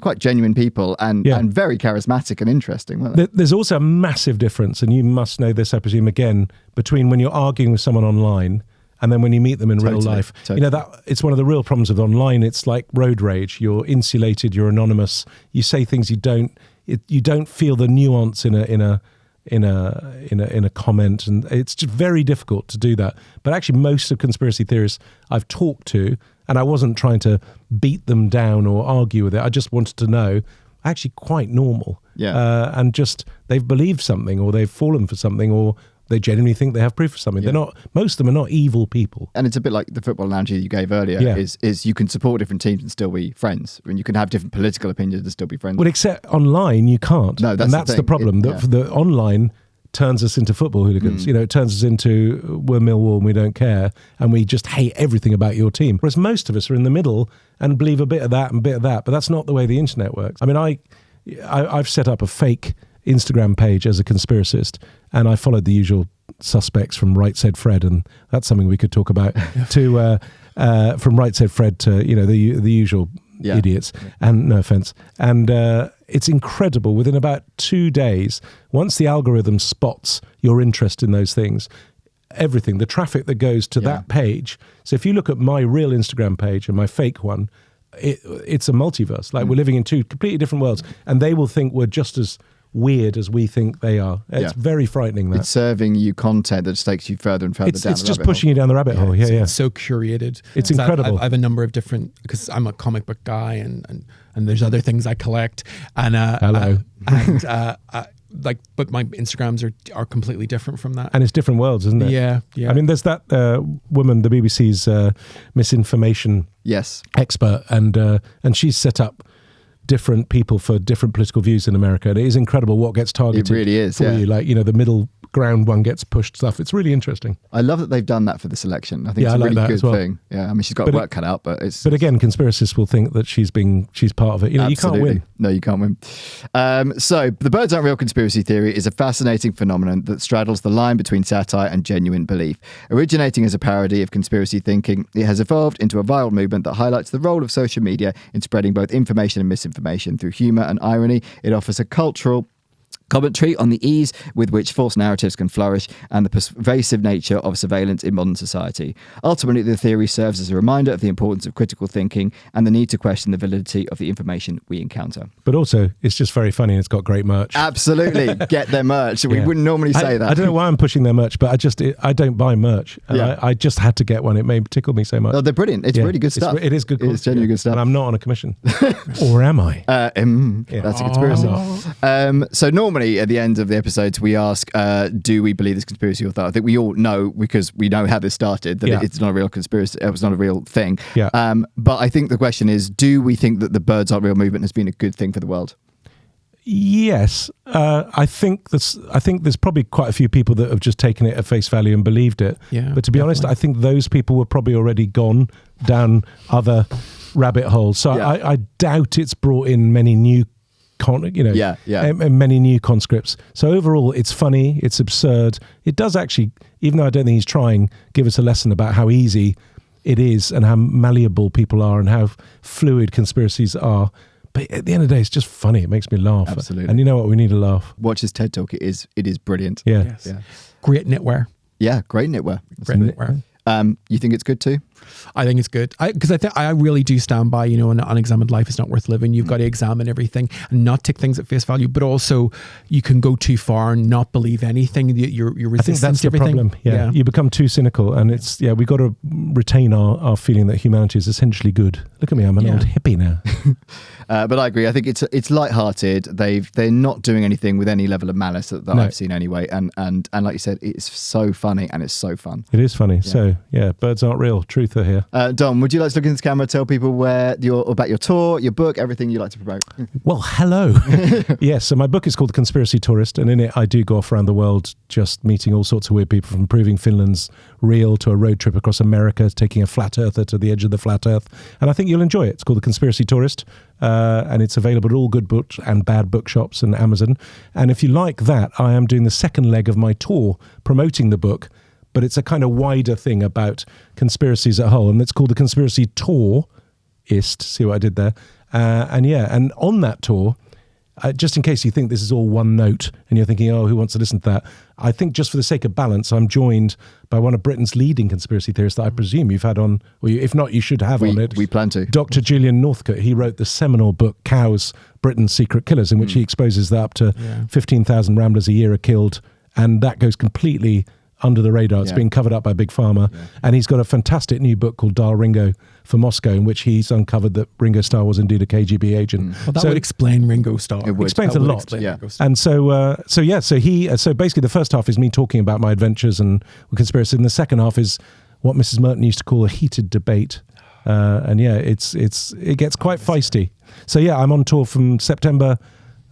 quite genuine people and very charismatic and interesting, weren't they? There's also a massive difference, and you must know this, I presume, again, between when you're arguing with someone online and then when you meet them in real life. Totally. It's one of the real problems with online. It's like road rage. You're insulated, you're anonymous. You say things you don't feel the nuance in a comment, and it's just very difficult to do that. But actually most of conspiracy theorists I've talked to, and I wasn't trying to beat them down or argue with it, I just wanted to know, actually quite normal. And just they've believed something, or they've fallen for something, or they genuinely think they have proof of something. Most of them are not evil people. And it's a bit like the football analogy you gave earlier, is you can support different teams and still be friends. I mean, you can have different political opinions and still be friends. Well, except online you can't. No, that's the problem. The online turns us into football hooligans. It turns us into, we're Millwall and we don't care, and we just hate everything about your team. Whereas most of us are in the middle and believe a bit of that and a bit of that, but that's not the way the internet works. I mean, I've set up a fake Instagram page as a conspiracist, and I followed the usual suspects from Right Said Fred, and that's something we could talk about, to from Right Said Fred to the usual idiots, and no offense, and it's incredible. Within about 2 days, once the algorithm spots your interest in those things, everything, the traffic that goes to that page. So if you look at my real Instagram page and my fake one, it's a multiverse. Like we're living in two completely different worlds, and they will think we're just as weird as we think they are. It's very frightening. That it's serving you content that just takes you further and further down. It's just pushing you down the rabbit hole. It's so curated. It's incredible. I have a number of different, because I'm a comic book guy, and there's other things I collect. And hello. But my Instagrams are completely different from that. And it's different worlds, isn't it? Yeah. I mean, there's that woman, the BBC's misinformation expert, and she's set up different people for different political views in America. And it is incredible what gets targeted. It really is, for you. Like, the middle ground one gets pushed stuff. It's really interesting. I love that they've done that for this election. I think it's a really good thing. Yeah, I mean, she's got work cut out, but it's... But again, conspiracists will think that she's part of it. You can't win. No, you can't win. So, The Birds Aren't Real conspiracy theory is a fascinating phenomenon that straddles the line between satire and genuine belief. Originating as a parody of conspiracy thinking, it has evolved into a viral movement that highlights the role of social media in spreading both information and misinformation through humour and irony. It offers a cultural commentary on the ease with which false narratives can flourish and the pervasive nature of surveillance in modern society. Ultimately, the theory serves as a reminder of the importance of critical thinking and the need to question the validity of the information we encounter. But also, it's just very funny and it's got great merch. Absolutely. Get their merch. We wouldn't normally say that. I don't know why I'm pushing their merch, but I don't buy merch. And I just had to get one. It made tickle me so much. Oh, they're brilliant. It's really good stuff. It is good. It's genuinely good stuff. And I'm not on a commission. Or am I? That's a conspiracy. So normally at the end of the episodes, we ask, do we believe this conspiracy or thought? I think we all know, because we know how this started, that it's not a real conspiracy. It was not a real thing. But I think the question is, do we think that the Birds Aren't Real movement has been a good thing for the world? Yes. I think there's probably quite a few people that have just taken it at face value and believed it. But to be honest, I think those people were probably already gone down other rabbit holes. So I doubt it's brought in many new many new conscripts. So overall, it's funny, it's absurd. It does actually, even though I don't think he's trying, give us a lesson about how easy it is and how malleable people are and how fluid conspiracies are. But at the end of the day, it's just funny. It makes me laugh. Absolutely. And you know what? We need a laugh. Watch his TED Talk. It is brilliant. Yeah. Great knitwear. Yeah, great knitwear. Great knitwear. You think it's good too? I think it's good because I really do stand by, an unexamined life is not worth living. You've got to examine everything and not take things at face value, but also you can go too far and not believe anything. You're resistant I think that's to the everything. problem. Yeah. You become too cynical, and we've got to retain our feeling that humanity is essentially good. Look at me, I'm an old hippie now. But I agree. I think it's lighthearted. They're not doing anything with any level of malice that I've seen anyway. And like you said, it's so funny and it's so fun. It is funny. Yeah. So birds aren't real. Truth are here. Dom, would you like to look into the camera, tell people about your tour, your book, everything you like to promote? Well, hello. Yes, so my book is called The Conspiracy Tourist, and in it I do go off around the world just meeting all sorts of weird people, from proving Finland's real to a road trip across America, taking a flat earther to the edge of the flat earth. And I think you'll enjoy it. It's called The Conspiracy Tourist, and it's available at all good book and bad bookshops and Amazon. And if you like that, I am doing the second leg of my tour promoting the book, but it's a kind of wider thing about conspiracies as a whole, and it's called The Conspiracy Tourist. See what I did there? And on that tour, just in case you think this is all one note and you're thinking, who wants to listen to that? I think just for the sake of balance, I'm joined by one of Britain's leading conspiracy theorists that I presume you've had on, or if not, you should have on it. We plan to. Dr. Julian Northcote. He wrote the seminal book, Cows, Britain's Secret Killers, in which he exposes that up to 15,000 ramblers a year are killed, and that goes completely under the radar. It's being covered up by Big Pharma. Yeah. And he's got a fantastic new book called Dial Ringo for Moscow, in which he's uncovered that Ringo Starr was indeed a KGB agent. Well, that would explain Ringo Starr. It explains a lot. And so basically the first half is me talking about my adventures and conspiracy, and the second half is what Mrs. Merton used to call a heated debate. It gets quite feisty. So I'm on tour from September,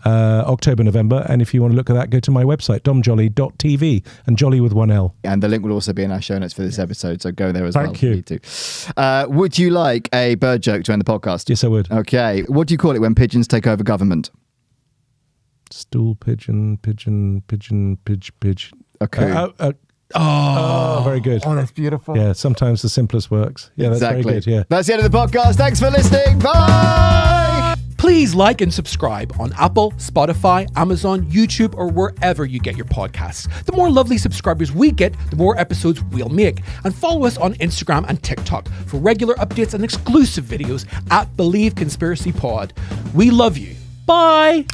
October, November, and if you want to look at that, go to my website, domjolly.tv, and Jolly with one L. And the link will also be in our show notes for this episode, so go there as well. Thank you. Would you like a bird joke to end the podcast? Yes, I would. Okay. What do you call it when pigeons take over government? Stool pigeon, pigeon, pigeon, pidge. Okay. Very good. Oh, that's beautiful. Yeah, sometimes the simplest works. Yeah, that's very good. Yeah. That's the end of the podcast. Thanks for listening. Bye! Please like and subscribe on Apple, Spotify, Amazon, YouTube, or wherever you get your podcasts. The more lovely subscribers we get, the more episodes we'll make. And follow us on Instagram and TikTok for regular updates and exclusive videos at Believe Conspiracy Pod. We love you. Bye!